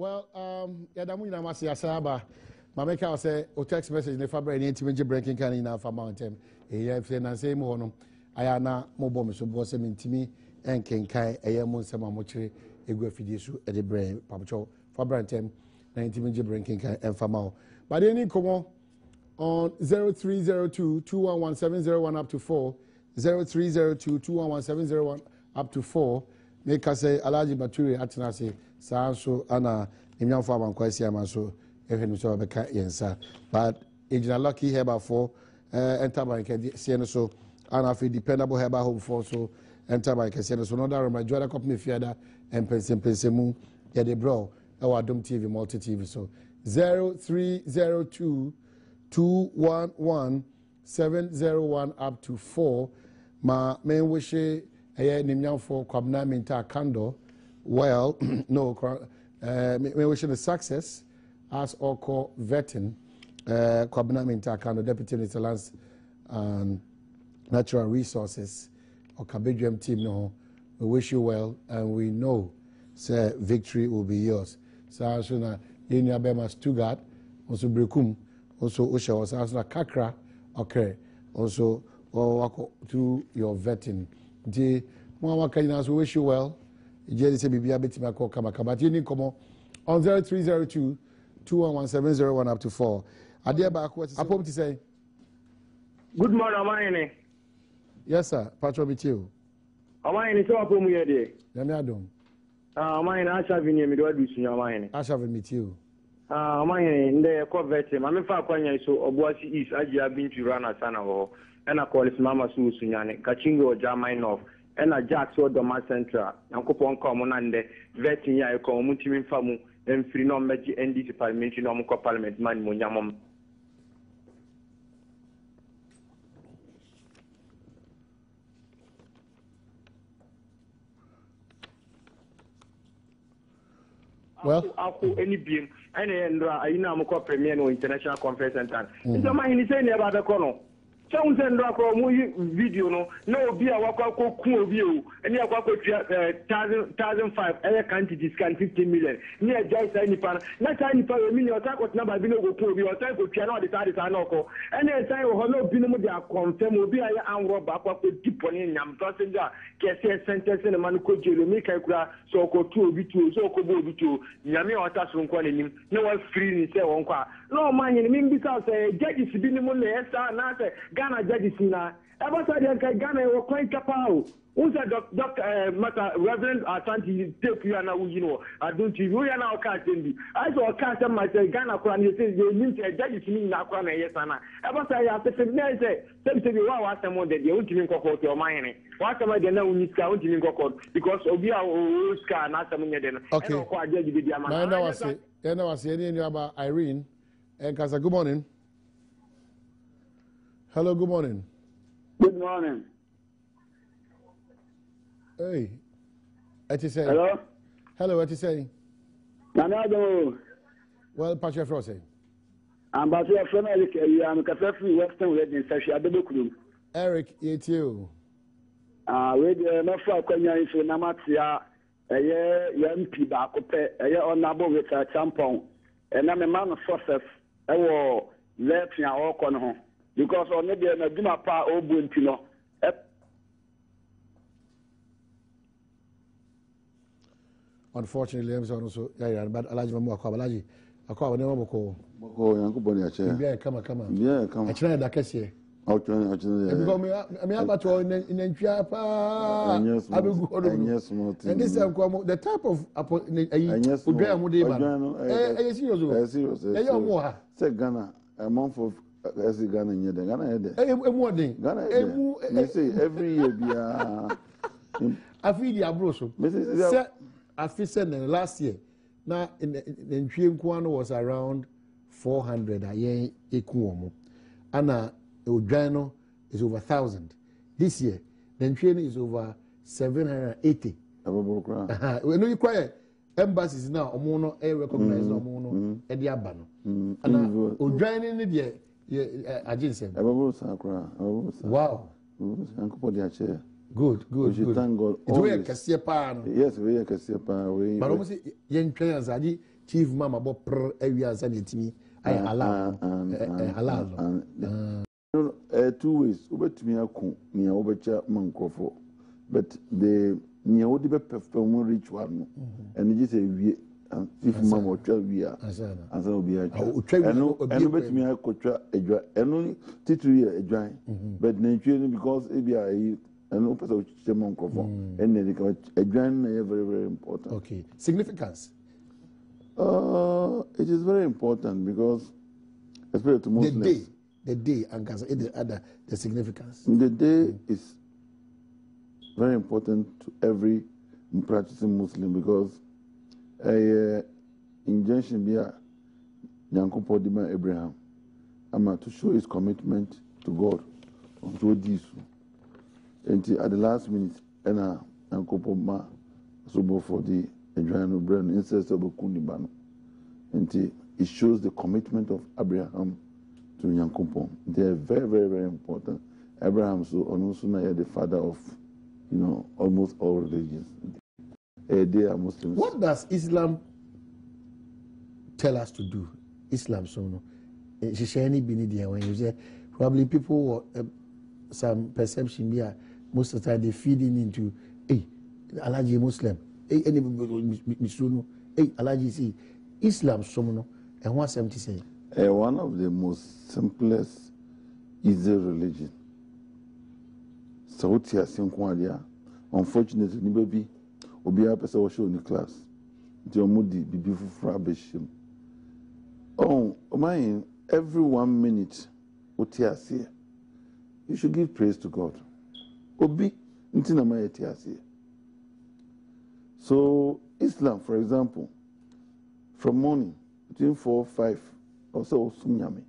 Well, Yadamu Namasi Asaba, Mameka say, o text message in the fabric, intimate breaking can in our mountain. A year and say more. Ayana mobile so boss him intimi and can kai a yamon sama mochre a guafidisu at the brain, Papacho, Fabrantem, 19 breaking and Famao. But any come on 0302 211 up to 4, 0302 211 up to 4. Make us say Alaji Baturi Atanasi, Sanso, Anna, Imian Farm, Quasiama, so even so the cat yensa. But it's a lucky heba for enter by Siena so, and I feel dependable heba home for so enter by Siena so. No, that my Jordan company fiada and Pensemu, yeah, the bro, our Adom TV, multi TV. So 0302 211 701 up to 4. My main wish. For Kwabna Minta Kando, well, no, we wish a success as Oko vetting Kwabna Minta Kando, Deputy Minister Lands and Natural Resources, or Kabedram team. No, we wish you well, and we know, sir, victory will be yours. So, Asuna, Yenya Bema Stuttgart, also Brekum, also Usha, also Asuna Kakra, okay, also through your vetting. The Mama Kainas, we wish you well. Jerry said, "Be a bit of a come but you need come on 0302 211 up to 4. I dare back what I hope to say. Good morning, Amine. Yes, sir. Patron with you. Amine, so up on me a day. Adom. Amine, I shall be near me. Do I do see Amine? I shall meet you. Amine, in the Corvette, I'm in Faquania, so Obuasi is I have been to run a son of and I call it Mama Susunyane, Kachingo, Jamainov, and a Jack so Doma Central, and Coupon Common and the vetting ya community famu, and free no magic and this parliamentary no parliament man munyamum. Well, any beam, and I know Premier no international conference center. It's a man saying about the corner. Someone send video no be a wako cool view and you wako 1,005 other country discount 15 million near just any pan not any pan million attack what number below go pull your time go piano decided to know and then say oh no binomo they are confirm will be a rob up deep on in yam passenger get sentence in a man could you make a cry so go to be two so go be two yami or task on him no one free in say one qua no man in mean because judges binomo less now say Ghana judges na ever said Ghana were quite capable. Who's a doctor matter Reverend Atani take you now you know I don't you are now casting I saw a cast of myself Ghana Kwan you say you need a judges mean na Kwan yes ana ever say I say wow what someone that you won't even go for your mind what am I then now need to even go because obi a scar na someone then okay I say any about Irene and Kasa good morning. Hello, good morning. Good morning. Hey, what you say? Hello? Hello, what you say? Nanado. Well, Patrick Frosty. I'm Patrick from Eric. I'm a free Western wedding session at the book room. Eric, it's you. With no for Kenya is Namatia, a year MP Bacope, a year on Nabo with a tampon, and I'm a man of success. I will let me walk on home. Because on the day, I do not pay all Buntino. Unfortunately, I'm also but Alaji Mamma I call never Moko. Uncle Bonnie, yeah, come on. Yeah, come. I try that case here. I'll try. I mean, about to in Chiapa. I will go. And this time, the type of yes, say Ghana, a month of as Ghana in Ghana. Ghana, every year. I feel the abroso. I feel last year. Now, in Chiemquan was around 400. I ain't equal. And Ugano is over 1,000. This year, the train is over 780. We know you quiet. Embassies now, Omono, recognize Omono, Ediabano. And Ugano in the agency. Wow. Good. We thank God. It's way a Cassia pan. Yes, we are Cassia pan. But almost young players, chief mama bo pr area san yetimi ay halal halal two ways obetumi akon nia obecha mankrofo but the nia odi be perform ritual no and just say wie chief mama otwa wie ansa obi atwa eno betumi akotwa edwa eno titiri edwan but nantwie no because ebia eno pesa ochiche mankrofo and the edwan na very very important. Okay, significance. It is very important because especially to Muslims. The day and the significance. The day is very important to every practicing Muslim because injunction be Nyankopon Dima Abraham to show his commitment to God unto this. And at the last minute, Nyankopon ma so for the Adriano Brand instead of Kundibano. And it shows the commitment of Abraham to Nyankopon. They are very, very, very important. Abraham so also the father of, almost all religions. They are Muslims. What does Islam tell us to do? Islam so no. When you say probably people some perception here most of the time they feeding into Alaji Muslim, any Misuno, Alaji see Islam so no. And what's empty say? One of the most simplest, easy religion. Sautia Sinkwadia, unfortunately, baby, Obia Pesa show in the class. Diomudi, beautiful Frabishim. Oh, mine, every 1 minute, Otiasia, you should give praise to God. Obi, Ntina Mayetiasia. So, Islam, for example, from morning, between 4 5, also Sunyami.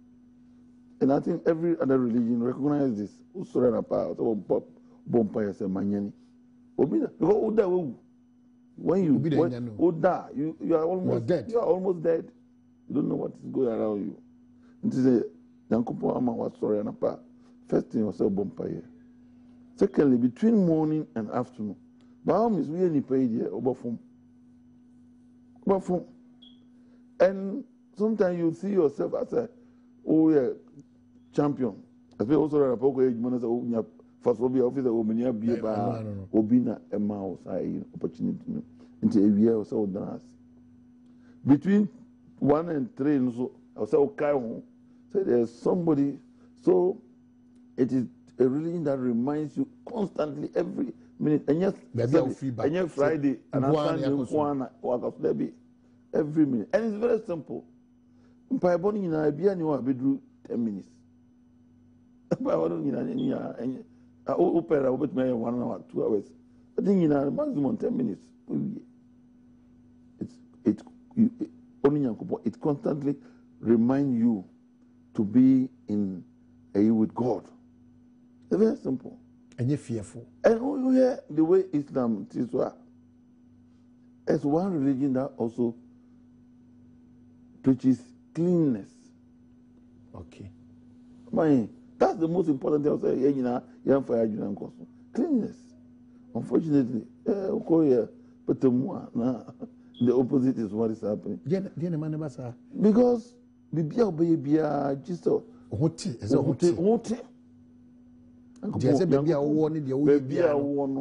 And I think every other religion recognizes this. Usurana pa, so Bompire say Manyani. Because when you are almost dead. You are almost dead. You don't know what is going around you. It is a Yankupo Ama was sorry and pa. First thing was a Bompire. Secondly, between morning and afternoon, Baum is really paid here over phone. And sometimes you see yourself as a champion. As we also have a poker, first will be officer, Omania Biba, Obina, a mouse, opportunity into a year or so dance. Between 1 and 3, so there's somebody, so it is a religion that reminds you constantly every minute. And yes, Friday, and Sunday, every minute. And it's very simple. By born in a beer, you are 10 minutes. By one opera, but may 1 hour, 2 hours. I think in a maximum 10 minutes. It constantly reminds you to be in with God. It's very simple. And you're fearful. And you hear the way Islam is as one religion that also preaches cleanness. Okay. That's the most important thing I say. Cleanness. Unfortunately, the opposite is what is happening. Because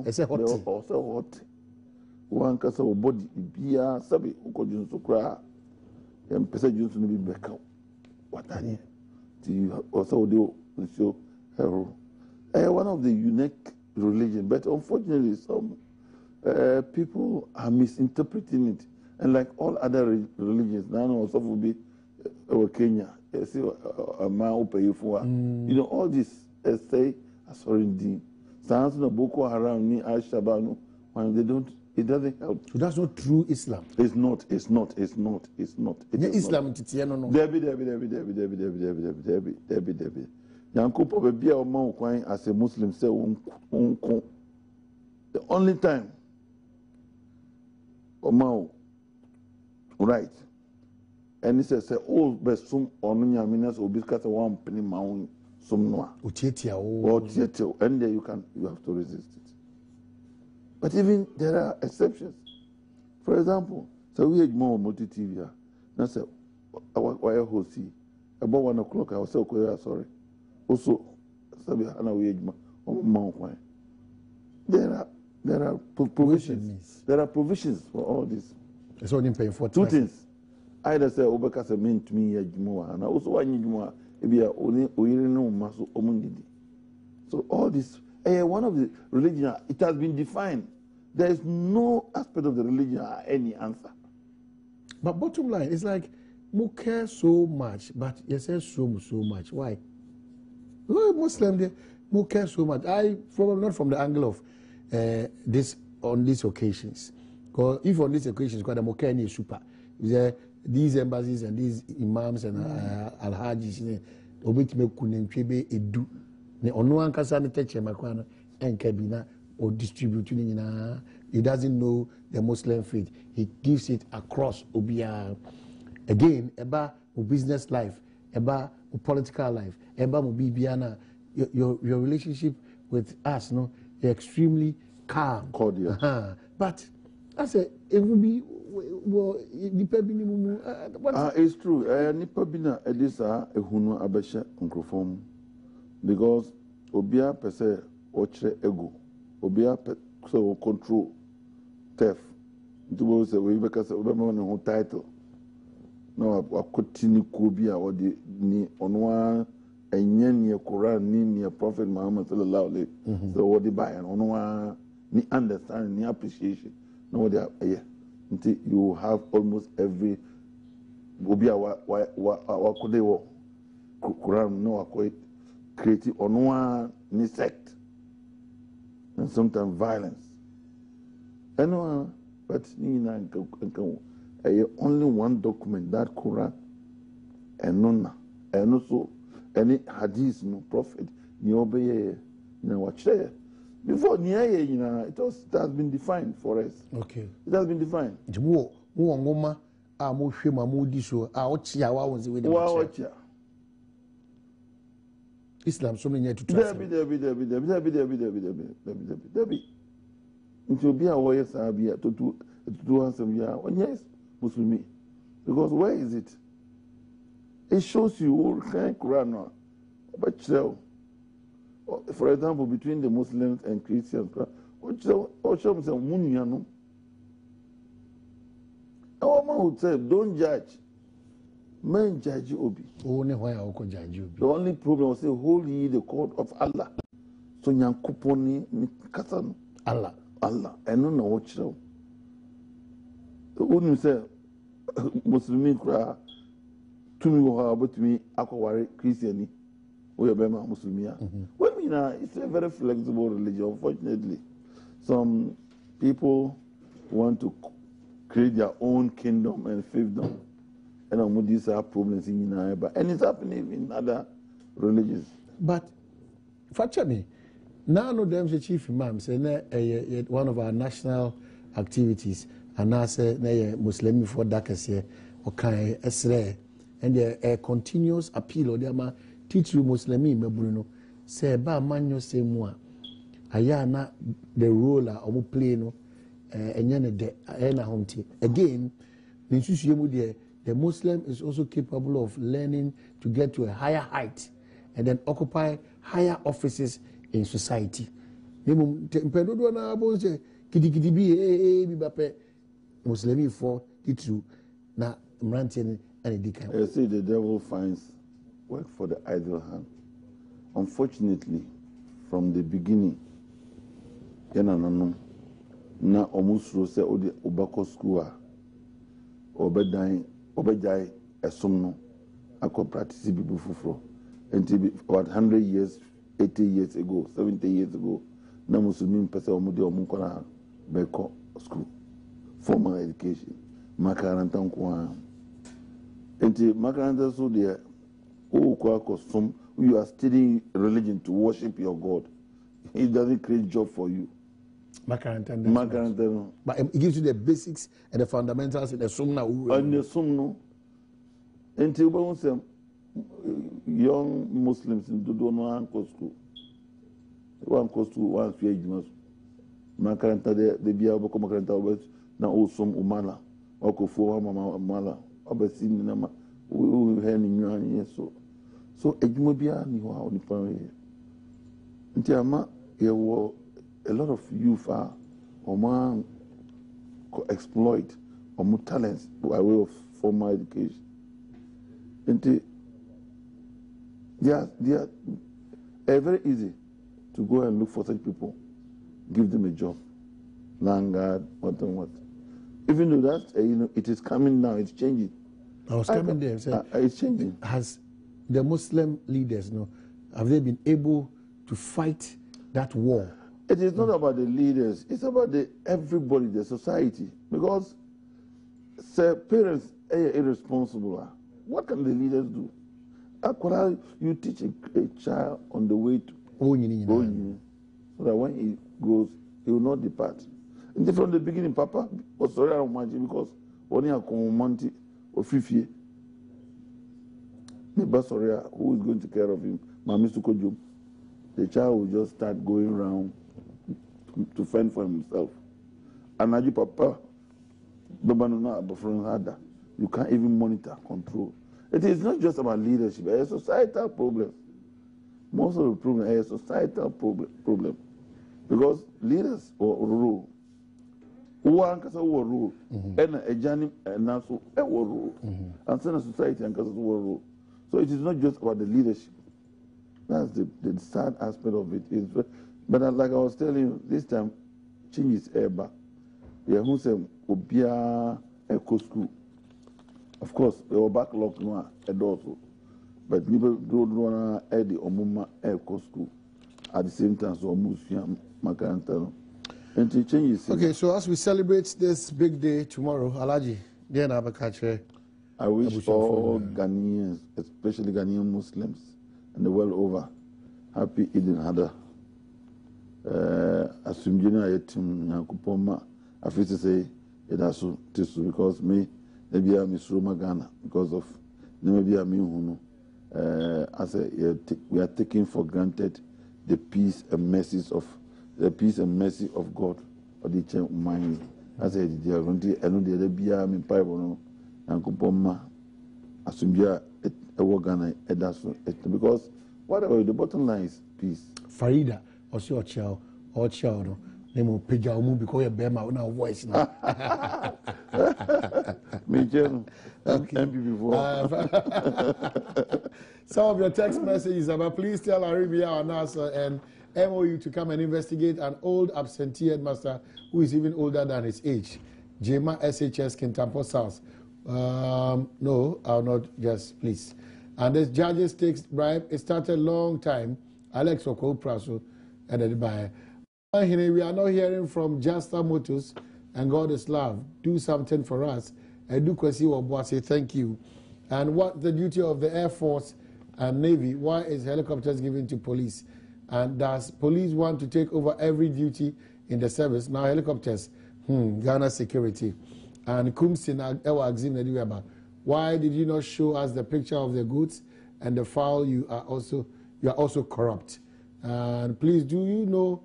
just one kasa o body bia sabi ukojun so kra em pesa junsu no bi beka watani ti also do show hero one of the unique religion, but unfortunately some people are misinterpreting it, and like all other religions now also will be Kenya all this say sorry sounds no Boko Haram ni Al-Shabaab when they don't. It doesn't help. So that's not true Islam. It's not. Islam. Debbie. Yankupo baby or man kwai as a Muslim say unko. The only time Omao right. And he says oh besum onunya minas obiskata one penny maun sumnoa. And there you have to resist it. But even there are exceptions. For example, so we have more multi TV. na say why host about 1 o'clock I was say okay sorry also sabi ana we ejuma o kwan there are provisions. There are provisions for all this. It's only paying for two things. Either say obeka say mean to me ejuma and also one ejuma ebia only oyire no maso omundidi. So all this one of the religion it has been defined. There is no aspect of the religion any answer. But bottom line, it's like we care so much, but you say so much. Why? Muslim they we care so much. I probably not from the angle of this on these occasions. Because if on these occasions, because the Mokani is super, these embassies and these imams and al-hajis, obetime kunenchebe edu. Ne ono ankasa ne teche makwana enkebina or distribute na. He doesn't know the Muslim faith. He gives it across obia. Again, eba business life, eba political life, eba bibiana. Your relationship with us, no, you're extremely calm, cordial. But I say it will be it's true. Nipa bina edisa ehunu abesha microphone because obia pese ochre ego, obia so control theft. Ntibo say we beka say obema no title. No akotini kubia odi ni onwa enye ni Quran ni Prophet Muhammad sallallahu alaihi wasallam so what the buy and ono ni understand ni appreciation no what they until you have almost every obia wa kode wo Quran no akoi create ono ni sect and sometimes violence and but ni na nkan only one document that Quran and nona and also any hadith no prophet ni obeye na watch before ni it has been defined for us. Okay, it has been defined. Wo ngoma a mo hwe ma mo di so a ochia wa wonse we dey Islam so many to trust. Debi. Nti obi a wo yes abia to do answer ya yes Muslimi because where is it? It shows you all kind Quran. But for example, between the Muslims and Christians, our man would say, don't judge. Men judge obi. The only problem was say, hold ye the court of Allah. So nyankuponi ni kasano. Allah. I don't know what you wouldn't say Muslim cry. To me, but to me, Aquawari Christian, we are Muslimia. Well, it's a very flexible religion. Unfortunately, some people want to create their own kingdom and fiefdom, and these are problems in United, and it's happening in other religions. But, Fachami, now no them the chief imam say one of our national activities, and I say Muslim for Dakase, okay, Esre. And a continuous appeal or the teach you Muslimi Bruno say ba manyo say moi ayana the role or play no and de na hunti again the Muslim is also capable of learning to get to a higher height and then occupy higher offices in society. Mpedodo na abonse kidigidi bi bape Muslimi for titu na mranti. You see, the devil finds work for the idle hand. Unfortunately, from the beginning, na omusro se odi obako school obedai esomno ako practice bibu fufro until about 100 years 80 years ago 70 years ago na muslimin pese omudi omunkona beko school formal education makaranta nko Enti makaranta so there, you are studying religion to worship your God. It doesn't create job for you. Makaranta. But it gives you the basics and the fundamentals in the sumna. And the sumno. Enti young Muslims in Dodono and school. One cost to one fear makaranta de biya boko makaranta na usum umala. Oko fo mama umala. obesi ni na ma we he ni nwan ye so edwuma bia ni ho a oni pa ye nti ama ye wo a lot of youth are or exploit or talents by way of formal education. And they are very easy to go and look for such people, give them a job, landguard, what and what. Even though that it is coming now, it's changing. I was coming there and said, it's changing. Has the Muslim leaders, have they been able to fight that war? It is not about the leaders, it's about everybody, the society. Because parents are irresponsible. What can the leaders do? You teach a child on the way to so that when he goes, he will not depart. And from the beginning, Papa was sorry because when he had money or 50 years, who is going to take care of him? The child will just start going around to fend for himself. And as Papa, you can't even monitor, control. It is not just about leadership, it's a societal problem. Most of the problem is a societal problem. Because leaders or rule, one can rule, and a journey and also a rule, and then a society and rule. So it is not just about the leadership. That's the sad aspect of it. But like I was telling you, this time, change is ever. Yeah, who said, Obia Eco School. Of course, they were backlog no also. But people don't want to add the Omuma Eco School at the same time, so Musiam Makaranta. And to change is. Okay, so as we celebrate this big day tomorrow, Alaji, then I wish all Ghanaians, especially Ghanaian Muslims, and the world over, happy Eid al-Adha. Asumjina yetim Yakupoma, I feel to say it has to because me, maybe I'm Roma Ghana because of maybe I'm we are taking for granted the peace and mercy of God for the mind. As I did, I know the other beer, I'm in Bible, Yakupoma, Asumjia, Ghana, because whatever the bottom line is peace. Farida. Or child, name of Pija because you're Bema now voice now. Me too. Before. Some of your text messages about please tell Arabia our NASA and MOU to come and investigate an old absentee headmaster who is even older than his age. Jema SHS Kintampo South. No, I'll not just please. And this judges takes bribe. It started a long time. Alex Oko Praso. We are not hearing from Justa Motors and God is love. Do something for us. I do say thank you. And what the duty of the Air Force and Navy? Why is helicopters given to police? And does police want to take over every duty in the service? Now helicopters, Ghana security. And Kumsin Ewa Axim, why did you not show us the picture of the goods and the fowl? You are also corrupt. And please, do you know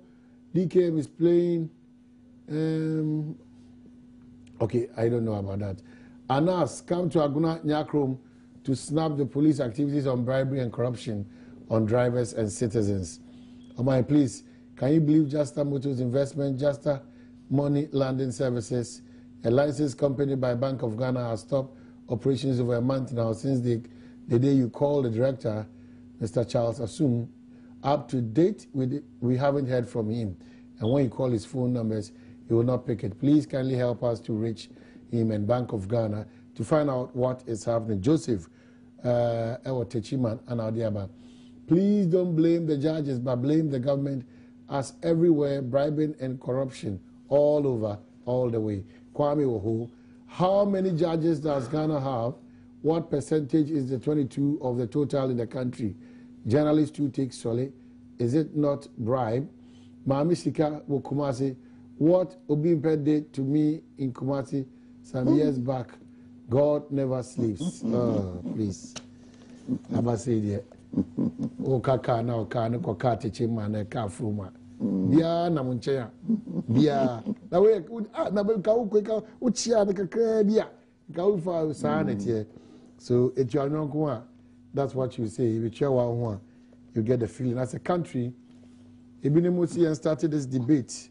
DKM is playing? Okay, I don't know about that. Anas, come to Aguna Nyakrom to snap the police activities on bribery and corruption on drivers and citizens. Please, can you believe Justa Motors Investment, Justa Money Landing Services, a licensed company by Bank of Ghana, has stopped operations over a month now since the day you called the director, Mr. Charles Asum. Up to date, we haven't heard from him. And when you call his phone numbers, he will not pick it. Please kindly help us to reach him and Bank of Ghana to find out what is happening. Joseph Techiman and Adiaba. Please don't blame the judges, but blame the government as everywhere, bribing and corruption all over, all the way. Kwame Woho. How many judges does Ghana have? What percentage is the 22 of the total in the country? Journalists too take solid. Is it not bribe? Mami Sika will Kumasi. What Obimpe did to me in Kumasi some years back, God never sleeps. Oh, please. Aba say there. O kaka na o kana ko ka teche ma na ka fruma. Bia na munche ya. Bia. Na we na be ka o ka o chia na kakra bia. Go for sanity. So it's your no. That's what you say. If you get the feeling. As a country, Ibn Musi started this debate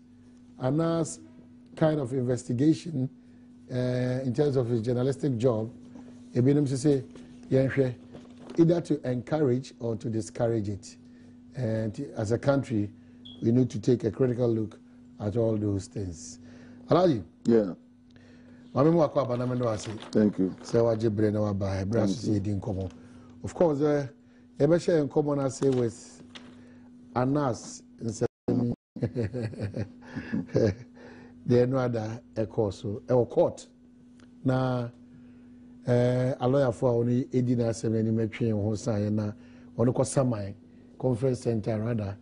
and as kind of investigation in terms of his journalistic job. Ibn Musi say, either to encourage or to discourage it. And as a country, we need to take a critical look at all those things. Alaji? Yeah. Thank you. Of course, I share in common I say with Anas in there no other court. Now, a lawyer for only Edina Semeni Metri and Hosayana on the Kosamai Conference Center rather.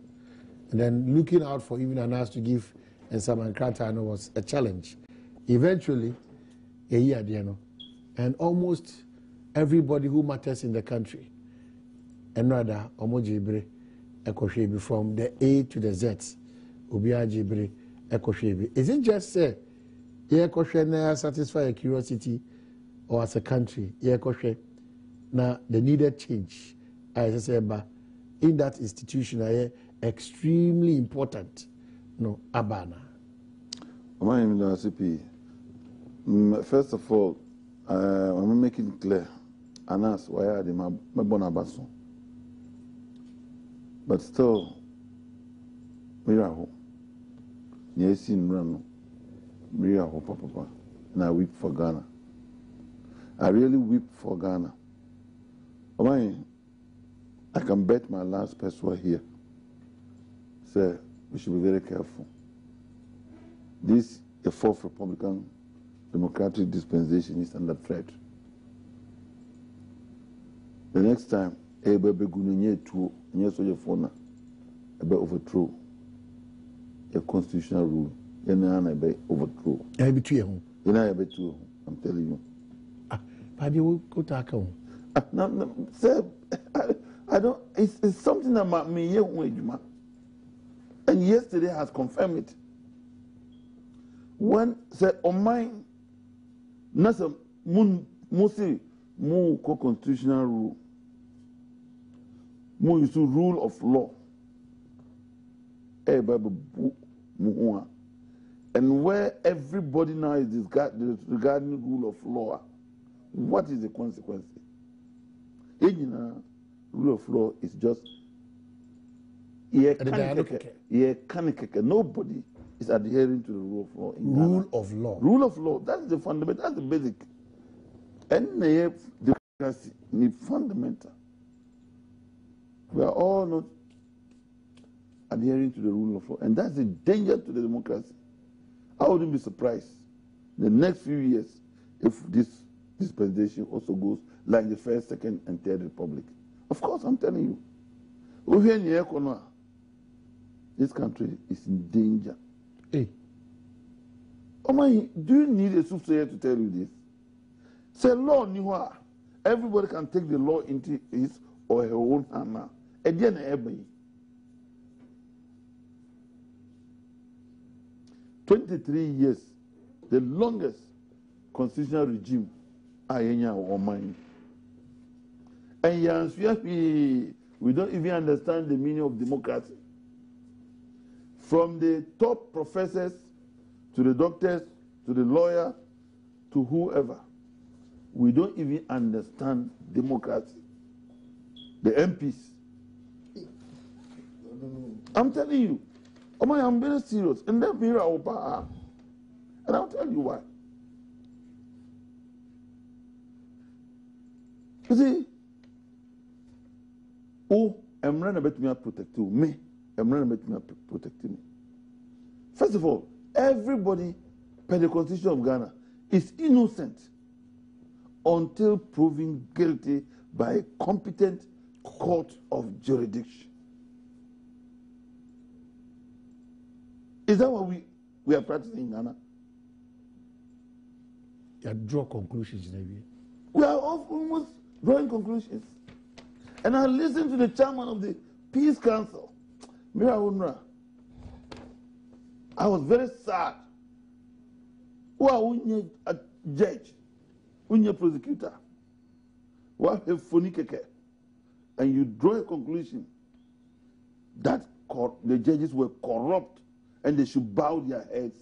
And then looking out for even Anas to give and Saman Kratano was a challenge. Eventually, a year, and almost everybody who matters in the country, and rather, Omojibre, Ekoshebi, from the A to the Z, Ubiajibre, Ekoshebi. Isn't just say, Ekoshe satisfy a curiosity, or as a country, Ekoshe, now the needed change, as I said, in that institution, extremely important, no, Abana. First of all, I'm making it clear, Anas, why are they my bonabason? But still, Miraho, yes, in Rano, Miraho, Papa, and I weep for Ghana. I really weep for Ghana. I can bet my last person here. Sir, we should be very careful. This, the fourth Republican democratic dispensation is under threat. The next time, everybody overthrow a constitutional rule. Overthrow. I'm telling you. But you will go to account. Sir, I don't. It's something about me. And yesterday has confirmed it. When said on mine. Nasa musi mu constitutional rule. Mu is rule of law. And where everybody now is regarding rule of law, what is the consequence? Rule of law is just nobody is adhering to the rule of law. Rule of law. Rule of law. That's the fundamental. That's the basic. And democracy need fundamental. We are all not adhering to the rule of law, and that's a danger to the democracy. I wouldn't be surprised the next few years if this dispensation also goes like the first, second, and third republic. Of course, I'm telling you, this country is in danger. Hey. Do you need a soothsayer to tell you this? Say law niwa. Everybody can take the law into his or her own hand now. Again, everybody. 23 years, the longest constitutional regime or mine. And we don't even understand the meaning of democracy. From the top professors to the doctors to the lawyer to whoever, we don't even understand democracy. The MPs. I'm telling you, I'm very serious. And that mirror, and I'll tell you why. You see, I'm running about me protecting me. I'm running about me protecting me. First of all, everybody, per the Constitution of Ghana, is innocent until proven guilty by a competent court of jurisdiction. Is that what we are practicing in Ghana? You draw conclusions, maybe. We are almost drawing conclusions. And I listened to the chairman of the Peace Council, Mira Unra. I was very sad. Who are we a judge When you're a prosecutor, what a funny keke, and you draw a conclusion that the judges were corrupt and they should bow their heads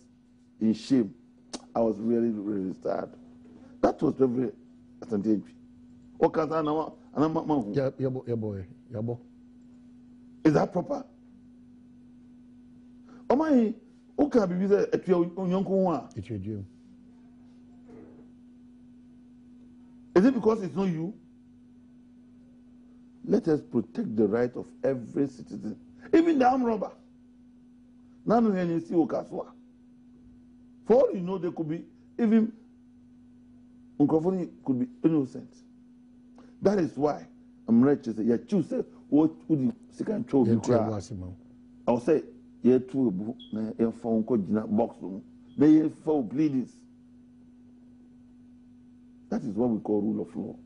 in shame. I was really, really sad. That was very attentive. Is that proper? Oh my, who can be with a young? Is it because it's not you? Let us protect the right of every citizen, even the armed robber. None of you see Okaswa. For all you know, there could be even Uncrophony could be innocent. That is why I'm ready to say, yeah, choose what would you second throw the crowd. I'll say, yeah, two phone code box room. They for pleadings. That is what we call rule of law.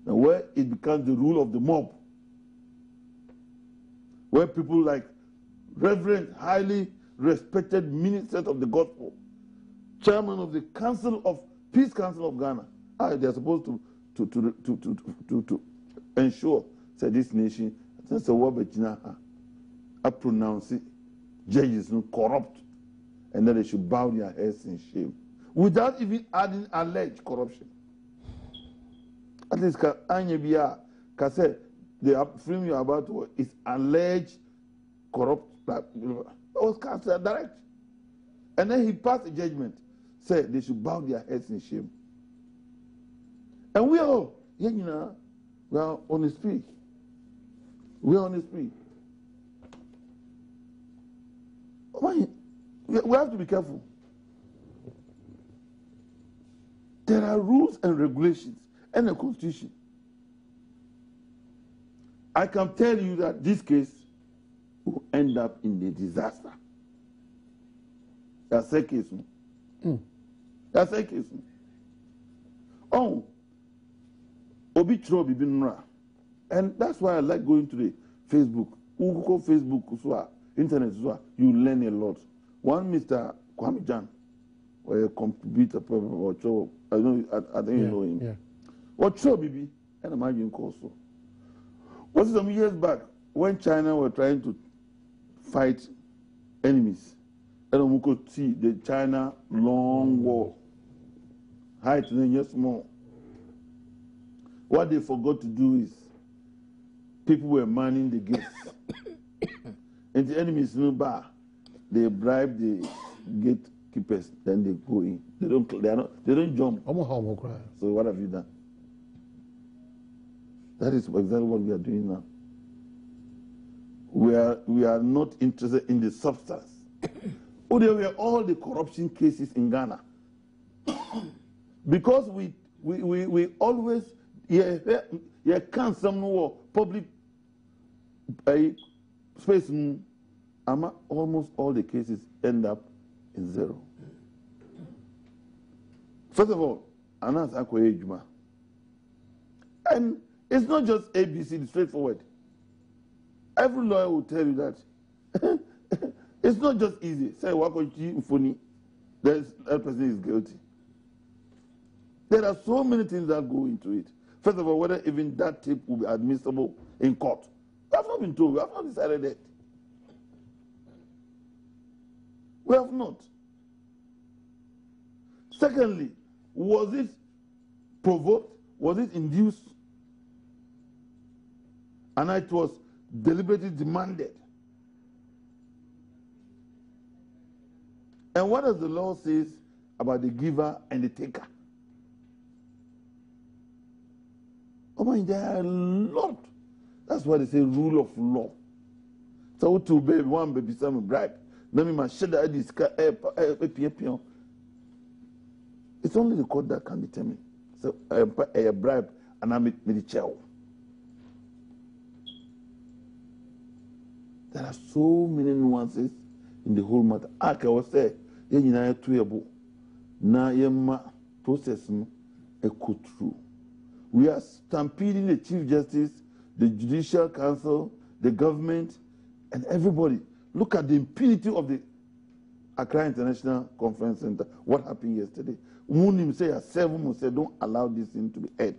Now, where it becomes the rule of the mob, where people like Reverend, highly respected ministers of the gospel, chairman of the Council of Peace Council of Ghana, they are supposed to ensure that this nation, since the word I pronounce it, judges corrupt, and that they should bow their heads in shame, without even adding alleged corruption. At least Anya say the film you're about to is alleged corrupt. That was cast direct, and then he passed a judgment, said they should bow their heads in shame. And we all, we are on the street. We are on the street. We have to be careful. There are rules and regulations and a constitution. I can tell you that this case will end up in a disaster. That's a case. That's a case. Oh, Obi Trobi Binra. And that's why I like going to the Facebook. Google Facebook, internet, you learn a lot. One Mr. Kwame Jan, or a computer or Cho, I think you know him. Yeah. What Cho Bibi, and imagine also. Was it some years back when China were trying to fight enemies? And we could see the China long wall, height and then small. What they forgot to do is people were manning the gates. And the enemies no bar. They bribe the gatekeepers, then they go in. They don't jump. So what have you done? That is exactly what we are doing now. We are not interested in the substance. Oh, there were all the corruption cases in Ghana. Because we always can't some public space. Almost all the cases end up in zero. First of all, Anas Akwe Ejuma. And it's not just ABC, straightforward. Every lawyer will tell you that it's not just easy. Say, that person is guilty. There are so many things that go into it. First of all, whether even that tape will be admissible in court. We have not been told. We have not decided that. We have not. Secondly, was it provoked? Was it induced? And it was deliberately demanded. And what does the law say about the giver and the taker? Oh my, there are a lot. That's why they say rule of law. So to baby one baby some bribe. Let me share this. It's only the court that can determine. So a bribe and I'm with the chair. There are so many nuances in the whole matter. I was say, process go through. We are stampeding the Chief Justice, the Judicial Council, the government, and everybody. Look at the impunity of the Accra International Conference Center, what happened yesterday? Munim say, 7 say, don't allow this thing to be aired.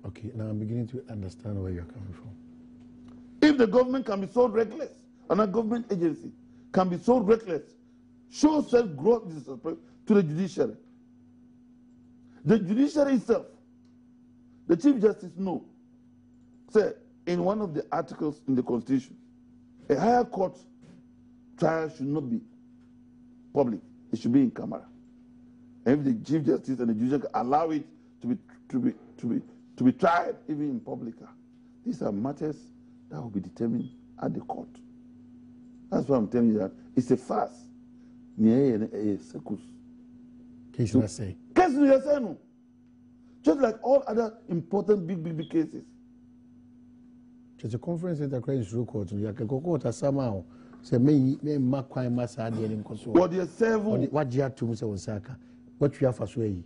Okay, now I'm beginning to understand where you're coming from. If the government can be so reckless, and a government agency can be so reckless, show self-growth disrespect to the judiciary. The judiciary itself, the Chief Justice said in one of the articles in the Constitution, a higher court trial should not be public; it should be in camera. And if the Chief Justice and the judiciary allow it to be tried even in public, these are matters that will be determined at the court. That's why I'm telling you that it's a farce. Case not say. Case not say no. Just like all other important big cases. Just a conference at the Credit Court. You can go to somehow. Say me makwa masa de nkoso. What you serve? What you have to say Osaka? What you have for sway?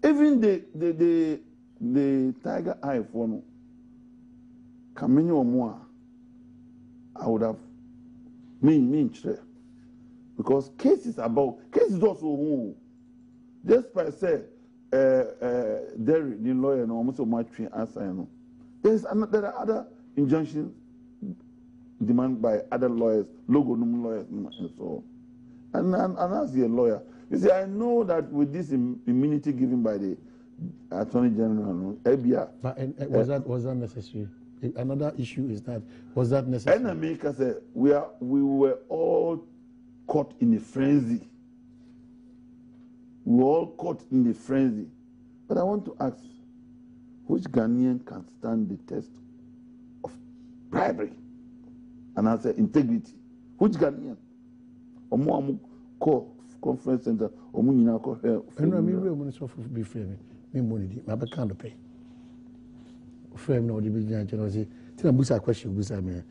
Even the tiger eye for no. Kamini omwa. I would have mean because cases also who just by say there the lawyer no almost much answer no. There are other injunctions demanded by other lawyers, logo lawyers and so on. And as a lawyer, you see, I know that with this immunity given by the Attorney General, but was that necessary? Another issue is that was that necessary? And America said we were all caught in a frenzy. We were all caught in a frenzy. But I want to ask, which Ghanaian can stand the test of bribery and answer integrity? Which Ghanaian? Omo call conference center. Omo nyina call here. No, me real money so for be free me. Me money di. Ma be can pay. Frame no the business channel say tina busa question busa me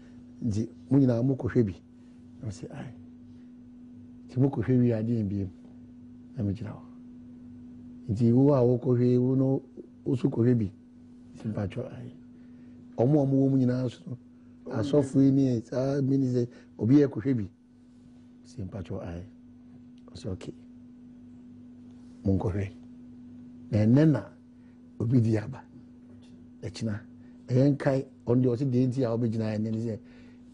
nti mu nyina mo ko hwe bi na say ai ti mo ko hwe wi ade bi na me gina ho nti wo a wo ko hwe wo no osu ko hwe bi simpacho ai omo wo mu nyina so asofu ni sa mini say obi e ko hwe bi simpacho ai so okay mo ko hwe na nena obi di aba echina yenkai on the osi de nti a obegina ene say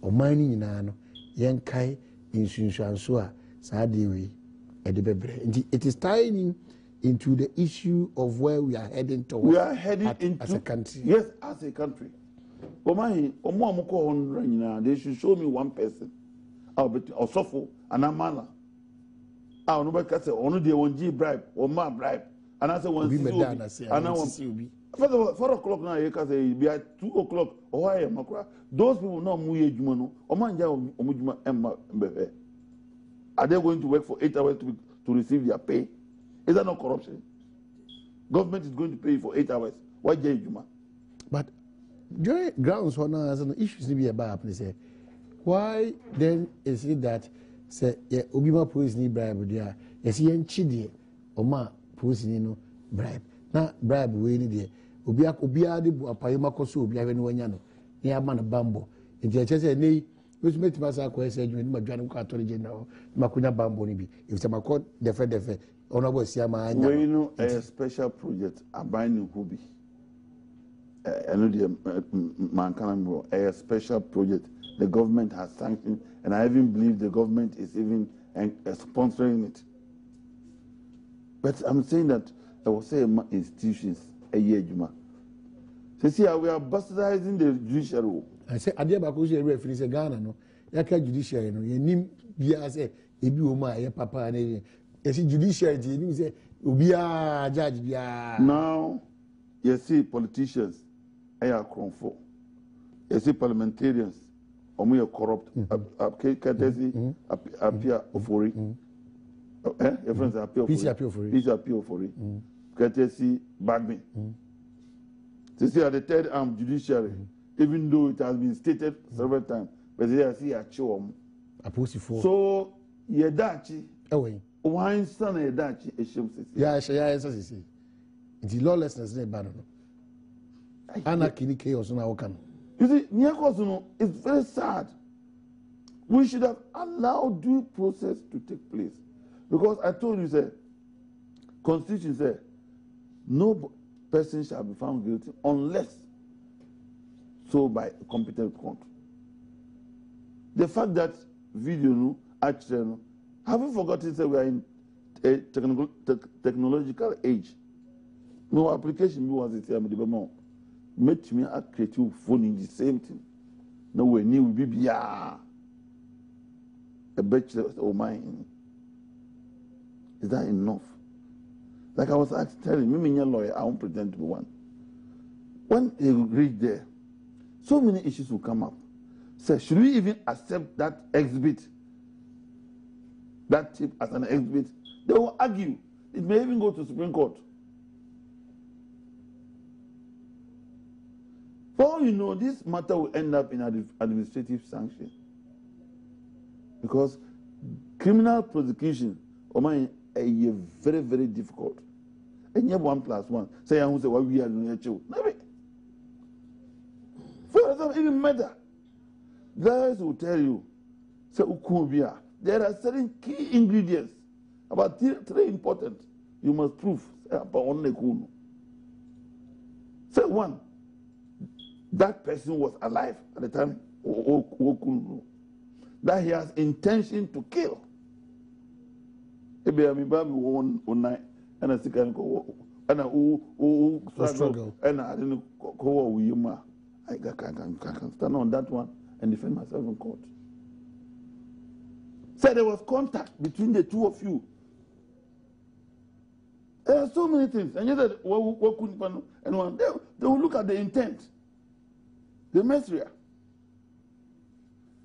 oman ni nyina no yenkai insunsuanso a saa de wi e de bebre nti it is tying into the issue of where we are heading towards. We are heading into as a country. Yes, as a country. Oman omo amko 100 nyina, they should show me one person osofo anamala no be ka say onu de won gi bribe or ma bribe and I say one see obi. First of all, 4 o'clock now, you can say, be at 2 o'clock, or I am a those people know Muye Jumano, or Manja Omujuma Emma Bebe. Are they going to work for 8 hours to receive their pay? Is that not corruption? Government is going to pay for 8 hours. Why Jay Juma? But during grounds for now, as an issue to be about, say, why then is it that say Obima police need bribe there? Yes, he and Chidi, Oma police need bribe. Na bribe we ni de obia de apayema koso obia hwe ne wanya no ne ama na bambo nti eche nei we to meet masa ko ese adwuma ni madwane ko atore je na makonya bambo ni bi if some call defe honorable siama anya we know a special project abani hubi the man can a special project the government has sanctioned and I even believe the government is even sponsoring it. But I'm saying that I will say institutions a year juma. See, we are bastardizing the judiciary. I say, Adia Bakushi referee say Ghana no. Yaka judiciary no. You nim biya say ebi oma ye papa ne. You see judiciary you say obiya judge biya. Now, you see politicians, they are corrupt. You see parliamentarians, omu are corrupt. Appear ofori. Your friends appeal for it. Peace appeal for it. Courtesy Badwam. To see at the third arm judiciary, even though it has been stated several times, but they see a show. So, Yedachi, wine son Yedachi, a shame. It's lawlessness, anarchy, chaos, now can. You see, Niakosuno is very sad. We should have allowed due process to take place. Because I told you, sir, Constitution said, no person shall be found guilty unless so by a competent court. The fact that video, no, actually, no, have you forgotten that we are in a technological age? No application was it here, make me a creative phone in the same thing. No way, new be a bachelor of mine. Is that enough? Like I was telling me, a lawyer, I won't pretend to be one. When they reach there, so many issues will come up. So should we even accept that exhibit, that tip as an exhibit? They will argue. It may even go to Supreme Court. For all you know, this matter will end up in administrative sanction. Because criminal prosecution, is very, very difficult. And you have 1+1. Say, I won't say, what we are doing. For example, even matter. Guys will tell you, say, there are certain key ingredients, about three important, you must prove. Say, one, that person was alive at the time, that he has intention to kill. And I struggle. And I didn't go with I can stand on that one and defend myself in court. So there was contact between the two of you. There are so many things. And you said, what couldn't anyone? They will look at the intent, the message.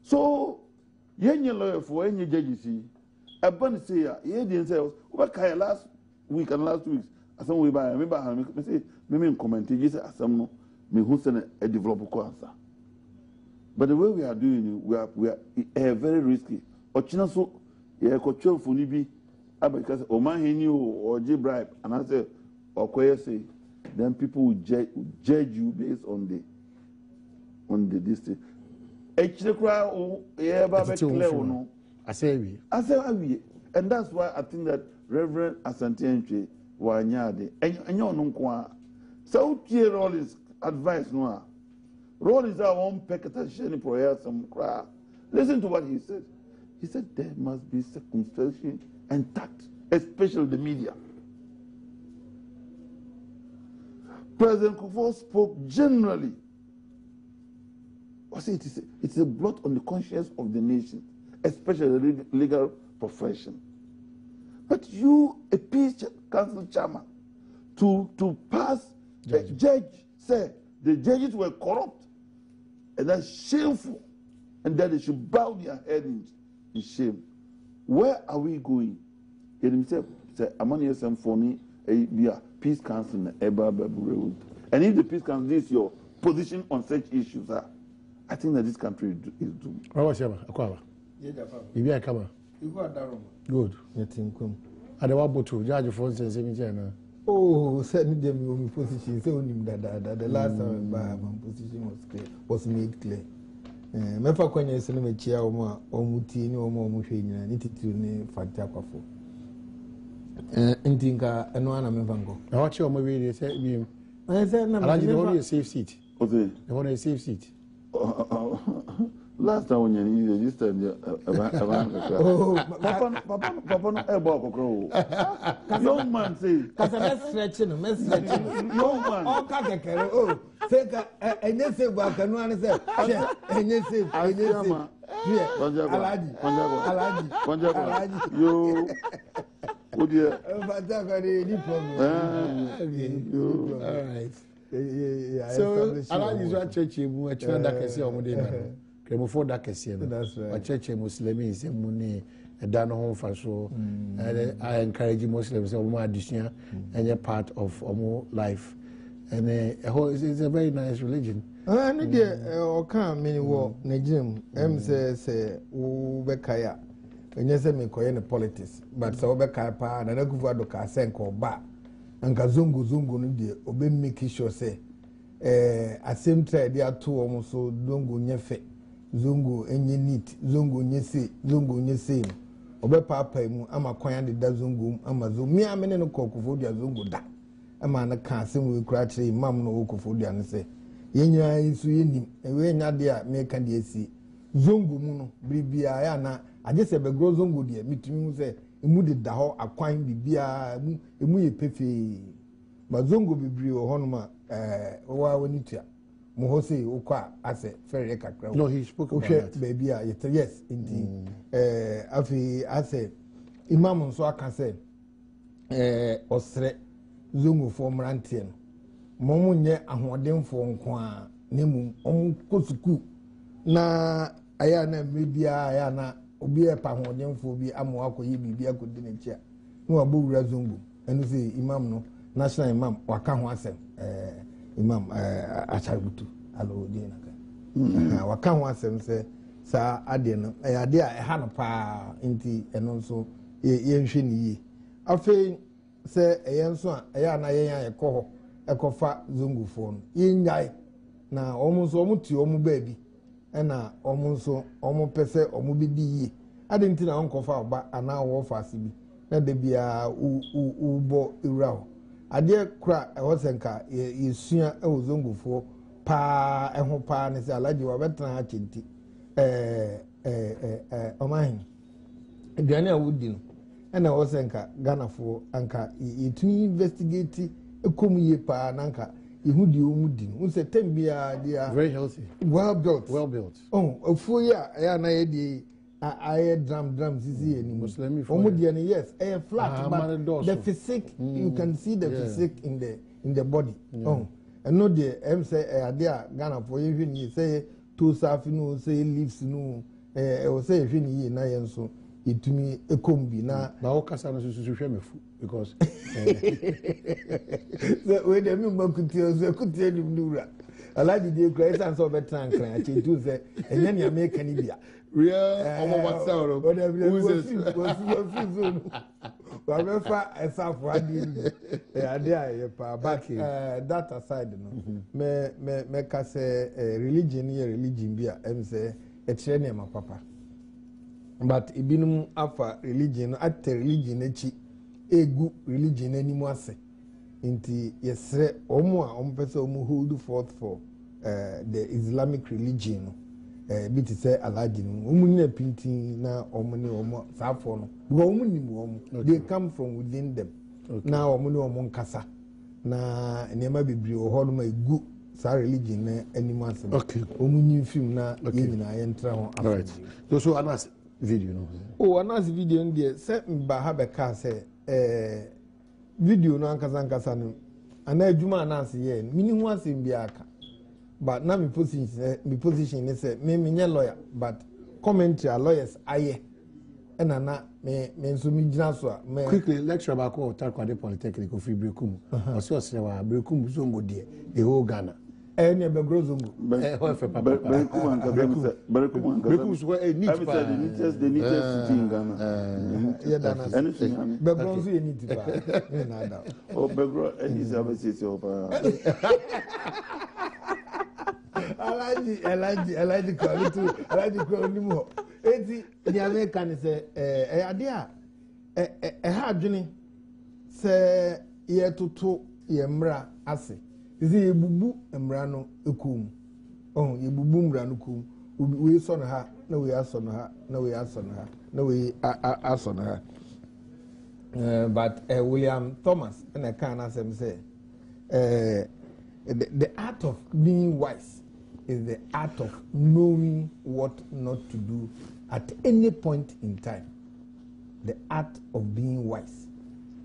So, any lawyer for any judge, see, a bunny say, he didn't say, what last week and last week, as some way by, I remember, I say, maybe commenting, you say, as some me who send a developer answer. But the way we are doing it, we are very risky. Ochina so, yeah, control for Nibi, because Oman or J bribe, and I say, or say, then people will judge you based on the distance. Actually, I say we. And that's why I think that Reverend Asante Entry Wanyade and you know, so Rollins advice no. Rollins our own peccata shiny prayer some cry. Listen to what he said. He said there must be circumspection and tact, especially the media. President Kufuor spoke generally. It's a blot on the conscience of the nation, especially the legal profession. But you, a peace council chairman, to pass a judge, say the judges were corrupt, and that's shameful, and that they should bow their head in shame. Where are we going? He himself said, "Among symphony, a peace council, and if the peace council is your position on such issues, I think that this country is doomed." Good. Oh, send them your position. So the last time my position was made clear. Mefa kwenye sinema chia oma omutini oma omuhwenyina nititune fatakwafo. Ntinka eno ana mevango. Na wachi omwe say bi. Say na Alaji the one safe seat. Okay. The one safe seat. Last time when you need this time, Papa, no ebo kokro. Young man say, "Kasa stretching. Young man, all kakekere. Oh, say ka enye say gba kanu ani say, enye say. Alaji. Yo. Oh dear. Any problem? All right. So, Alaji is what church you a church that can see on the Kremofo da kese no. That's right. Church Muslimi is money dan home for so I encourage Muslims to more addition and part of our life. And it's a very nice religion. And the oka many wo Nigeria say ubekaya. Enye se me koye ne politics but so ubekaya pa na nakufu adoka senko ba. Anka zungu no de obe make sure say at same time they are two almost so don't go nyefe zongo enye neat zongo nye se zongo nye se obepapa mu ama kwan de da zongo ama zo mi amene no kokofo dia zongo da ama na ka asem we kura kire imam no kokofo dia ne se yenya isu yenim ewe nya de a me ka de esi zongo mu no bibia ya na aje se be gro zongo de mitumi mu se emu de da ho akwan bibia emu ye pefe ba zongo bibiri o hono ma wa woni tua mo ho se ukwa ase ferre kakra. No, he spoke about that. Baby, yes, indeed. Afi ase imam nso aka se osre zongo fo mrantie no mo nye ahodenfo nko a nemu kosuku na aya na mebia aya na obi e pa ahodenfo bi amo akoyi bibia kodi ne chia no abowura zongo enu se imam no national imam waka ho asem imam acharutu alo di na waka ho asem se sa ade no ade a ha no pa nti eno nso ye nhwe ni yi afi se eyenso a ya na yen ya ekọ ekofa zongufo no yenyai na omunso omuti omu baabi na omunso omu pese omu bi di yi ade nti na onkofa oba ana wo fase bi na de bia ubo ewrawo ade kura ewo senka yesua ewo zongufo pa eho pa ne se alaji wa betra ha chinti omahin aduane a wodi no na wo senka ganafo anka yetuni investigate ekomuye pa nanka yehudi omudi no se tembia dia very healthy, well built ofuo ya na ye di aye drum sisi eni Muslim omudi no yes flat but the physique you can see the physique in the body and no the say ade a ganafo ye hwe ni say to safi no say leaves no o say hwe ni na ye nso itumi ekombi na okasa no susu hwe mefu because so we dey me makuti so kuti ni mdura alaji dey cry san so betan kran a chentu say enya ni America ni bia real omo whatsapp no wa be fa esafo ade a pa back that aside no me ka say religion bia em say e kire ne ma papa but ibinum afa religion at religion echi egu religion animu ase nti yesre omo a ompese omo hold forth for the Islamic religion bit say alaji no omo nyina pintin na omo ne omo safo no go omo nim omo they come from within them na omo ne omo nkasa na enema bibiri o ma egu sa religion na animu ase omo nyim film na yina ye ntra ho right so anas video no anas video ndie se mba ha be ka se video no ankasa no ana adwuma anas ye mini hu asem bia aka but na me position is say me nye lawyer but commentary lawyers aye na me nso mi gina so a me quickly lecture back o Takwade Polytechnic of Brekum o se wa Brekum zongo die the whole Ghana ne be grozongo ho fe papa Brekum anka Brekum so neat pa the neatest city in Ghana yeah dana anything be bronzo ye neat pa na da o be gro any services o pa Alaji ko ni mo enti ni America ni se ade a ha adwene se ye toto ye mra ase zi ebubu mra no ekum yebubu mra no kum we so no ha na we aso no ha na we aso no ha na we aso no ha but William Thomas na kan asem say the art of being wise is the art of knowing what not to do at any point in time. The art of being wise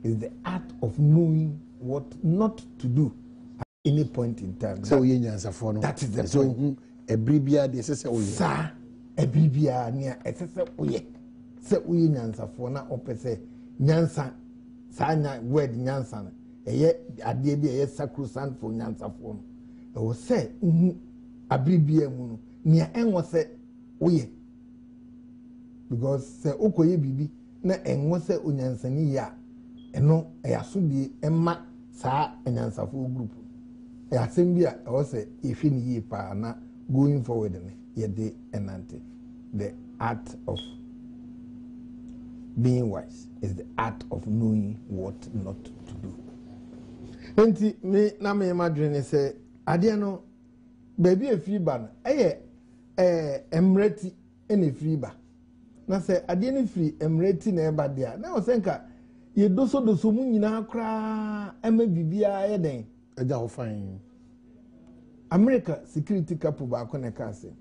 is the art of knowing what not to do at any point in time. So that is the so point. A bribia de sese oye. Sa a bribia near sese oye. Se oye nyansa for na opese nyansa sa nya word nyansa na eye ade bi eye sacrosanct for nyansa for no. E wo se abribia mu no nia enwo se oye because se okoye bibi na enwo se onyansani ya eno eyasodie emma saa enyansafo group eyasem bia e wo se ehwe ni yi pa na going forward ne yede enante. The art of being wise is the art of knowing what not to do. Enti me na me imagine say ade no baby e free ba na emreti ene free ba na say ade ne free emreti na eba dia na o senka ye doso mu nyina kra ema bibia ye den eja ho fine. America security couple ba ko na ka say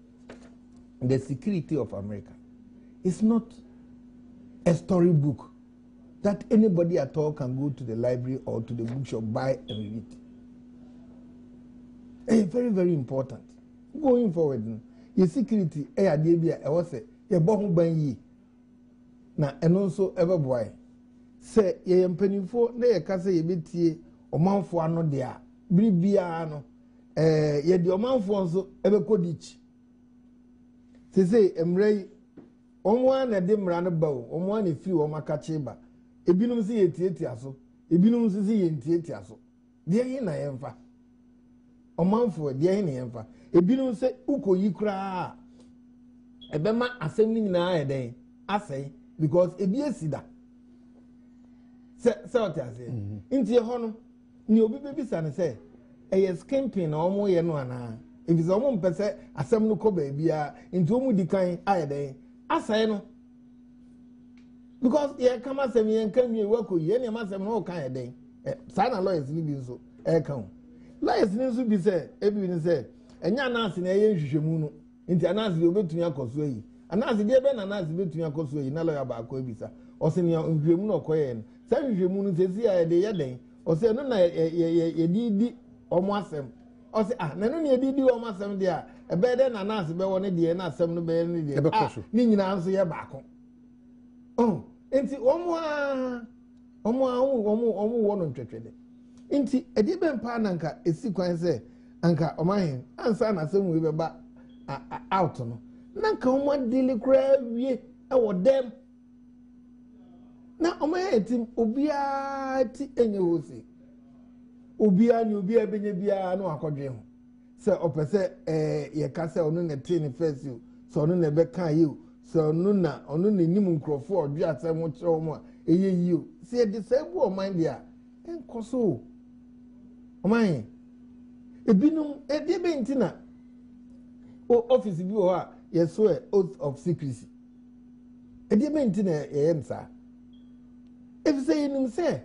the security of America is not a storybook that anybody at all can go to the library or to the bookshop, buy and read. It's very, very important. Going forward, your security, I was say, your bomb ban na and also ever boy. Say, ye penny for, ne case ye bit or man for no dea, bribiano, ye the man for so ever codich. Say, emray. One na dem run about, one if you or Makacheba. Ebinum si yeti aso, ebinum si yenti aso. Dia hin na yemfa. Omanfo dia hin na yemfa. Ebinum se uko yikra. Ebema asem ni nyina eden. Asai because ebi esida. Se what I say. Inti ho no ni obi bebisa ne se eye skimping na omo ye no ana. If is omo mpese asem no ko ba bia inti omu dikan ayeden. Asai no because ye come as me and come you work ye na masem no kan e den sana lawyers ni bi nso e kan lawyers ni nso bi say e bi ni say enya anase na ye nhwehwemu no nti anase de obetumi akoso yi anase de be na anase betumi akoso yi na lawyer ba akọ ebisa o se ni nhwehwemu no koye no sa nhwehwemu no sesi ya de ye den o se no na ye di omo asem o se na no na ye di omo asem de a e be de na anase be woni de na asem no be ni de ni nyina nso ye ba akọ. Oh, enti omo wono ntwetwede. Enti edibe mpa na nka esi kwan se anka omahin ansa na asem we beba out no. Na nka omo dili kra wie e wo dem. Na omahin tim obia ti enye hosi. Obia ni obia benye bia no akodwe ho. Se opese ye ka se onu na tin first you. So onu na be kan you. So onu na nim nkrofo odwe asem kire mo a eye yi se de sebu o mind dia enkoso o man ebinum de be ntina o office bi o a yeso a oath of secrecy de be ntina ye nsa if say nim say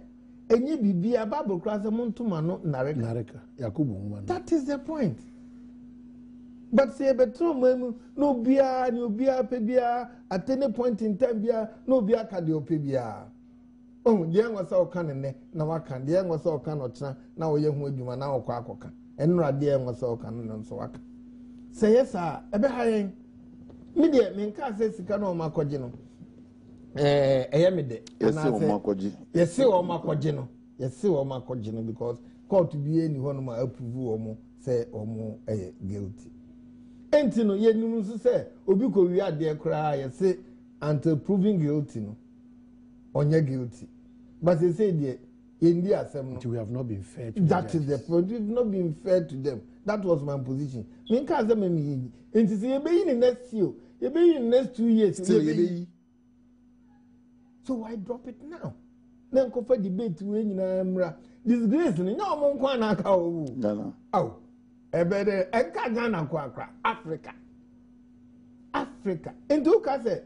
enye bibia bible class montuma no nareka yakubu man. That is the point. But say betro memu no bia ni obia pe bia at any point in time bia no bia ka de ope bia. Oh, dia nwasa o kan ne na waka dia nwasa o kan ochina na wo ye hu adwuma na okwa akoka. Enra dia nwasa o kan no so waka. Say yes ebe hayen. Me de me nka say sika na o makoje no. Eye me de. Yesi o makoje. Yesi o makoje no. Yesi o makoje no because court bi eni ho no ma approve o mo say o mo guilty. Enti no ye num so say obi ko wi ade kra ye say until proving guilty no onye guilty but they say the in the assembly we have not been fair to that is the point. We've not been fair to them. That was my position. Me can say me enti say be in next year you be in next 2 years still be. So why drop it now? Then go for debate we nyina mra disgrace no nya omo nko na aka o Ghana oh ebede enka Ghana kwa Africa and who can say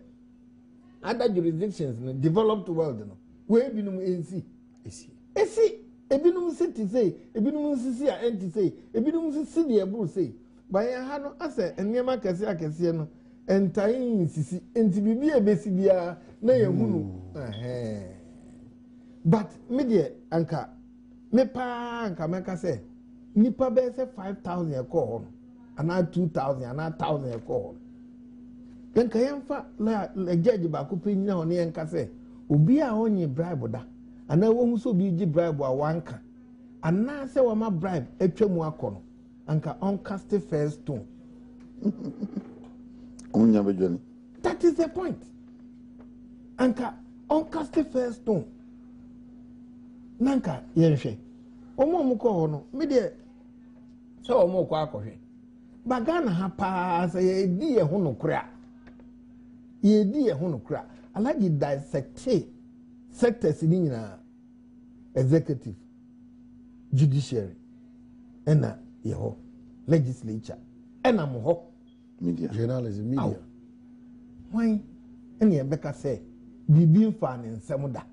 other jurisdictions in the developed world no we binum ensi esi ebinum city say ebinum sisi a enti say ebinum sisi de ebu say bayan ha no ase enema kese akese no entai sisi enti bibi ebesi bia na yehunu but me de anka me pa anka meka say nipa be say 5,000 e ko ho ana 2,000 ana 1,000 e ko ho then kayemfa la judge ba ko pinya ho ne enka say obi a onye bribe da ana wo hu so bi gi bribe a wanka ana say wa ma bribe atwam akono anka on cast first stone onya bejoni. That is the point. Anka on cast first stone nanka yenhwe omo ko ho no me de say omo ko akohwe bagana ha pa say di ye ho no kra ye di ye ho no kra alaji dissect sectors ni nyina executive judiciary ena ye ho legislature ena mo ho media journalism media why ene ye beka say bibi mfa ne nsem da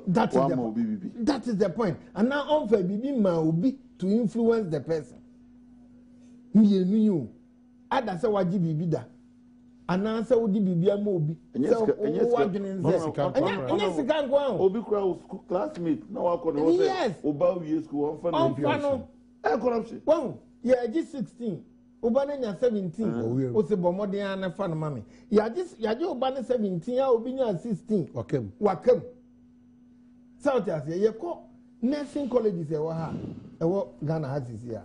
that is the point and now on for bibi ma obi to influence the person mienu you ada say waji bibi da ana say odi bibi ama obi say wadwene nze anya sika nkwa obi kura classmate na wa ko no say oba wie school on fa no corruption wow yeah g 16 oba na nya 17 o se bomoden ana fa no mame ya ji oba na 17 ya obi nya 16 wakam south asia ye ko nursing colleges e wo ha e wo Ghana ha sisi ya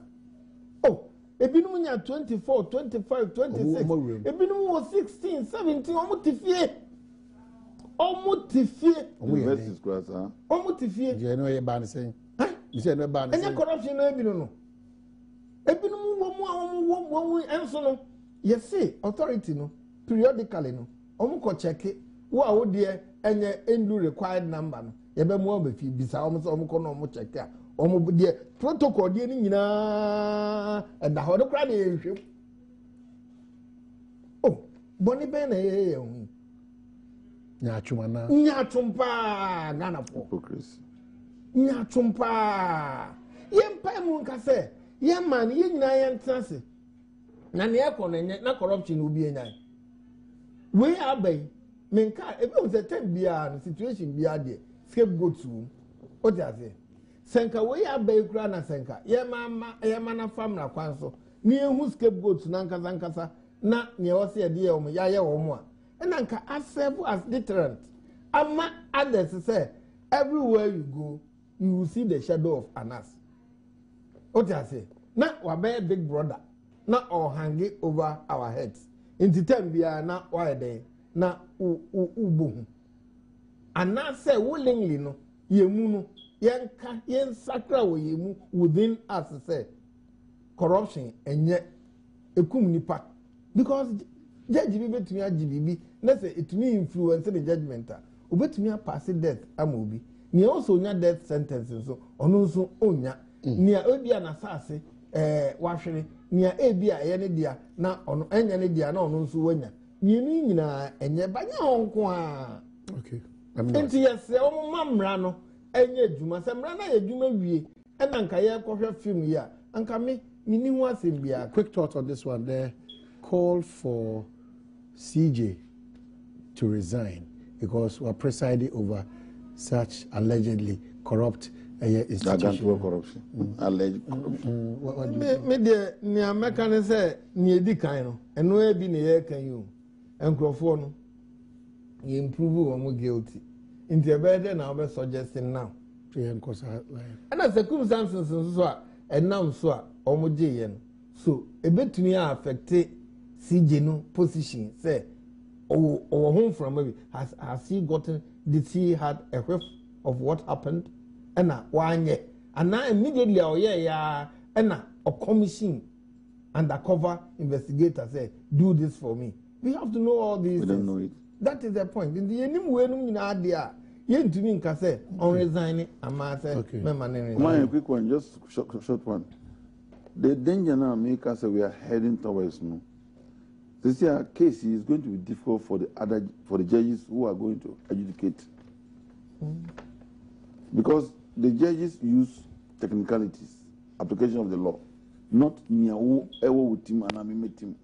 oh ebinum nya 24 25 26 ebinum wo 16 17 omo tifie universities class ha omo tifie je no ye ban sen you say no ban sen any corruption no ebinu no ebinum wo enso no yes authority no periodically no omo ko check wo a wo de enye endu required number no ye be mo be fi bisa omo ko no omo check a omo de protocol de ni nyina enda ho do kra de ehwem oh boni be na ye hu nya chumana nya chumpa Ghana po hypocrisy nya chumpa ye mpa mu nka se ye man ye nyina ye ntrase na ne ekọ na corruption obi enyan we abai menka ebe o se time bia no situation bia de scapegoat o ti ase senka we abai kura na senka ye ma na famra kwan so ne ehu scapegoat na nkasa na ne o se de ye o ya ye wo mo a na nka serve as deterrent ama others say everywhere you go you will see the shadow of anas o ti ase na wa be big brother na or hang over our heads into time bia na why dey na ubohu ana say willingly no yemu no yenka yensakra wo yemu within us say corruption enye ekum nipa because judge bi betumi agibibi na say etumi influence the judgment a obetumi pass death amobi ni also nya death sentence so ono nso onya ni obi na sase wahwere nia ebia ye ne dia na ono enya ne dia na ono nso wanya mienu nyina enye banya honko a okay enti yese o mamra no enye adwuma se mra na ye adwuma wie ena nka ye kohwe film ya anka mini hu asem bia. Quick thought on this one there. Call for CJ to resign because we are presiding over such allegedly corrupt institution. Corruption. Alleged corruption. Me de ni America ne say ni edi kan no eno e bi ne ye kan you enkrofo no ye improve wo guilty into e be de na we suggesting now and as a circumstances so a enam so a omo je ye no so e betumi affect CJ no position say or home from maybe has he gotten, did he had a whiff of what happened and one year and now immediately and a commission undercover investigator say do this for me. We have to know all these we don't know it. That is the point. In the anyway you to me say on resigning a quick one, just short one. The danger now make us say we are heading towards no. This year case is going to be difficult for the judges who are going to adjudicate. Because the judges use technicalities, application of the law, not near who team and amendment team.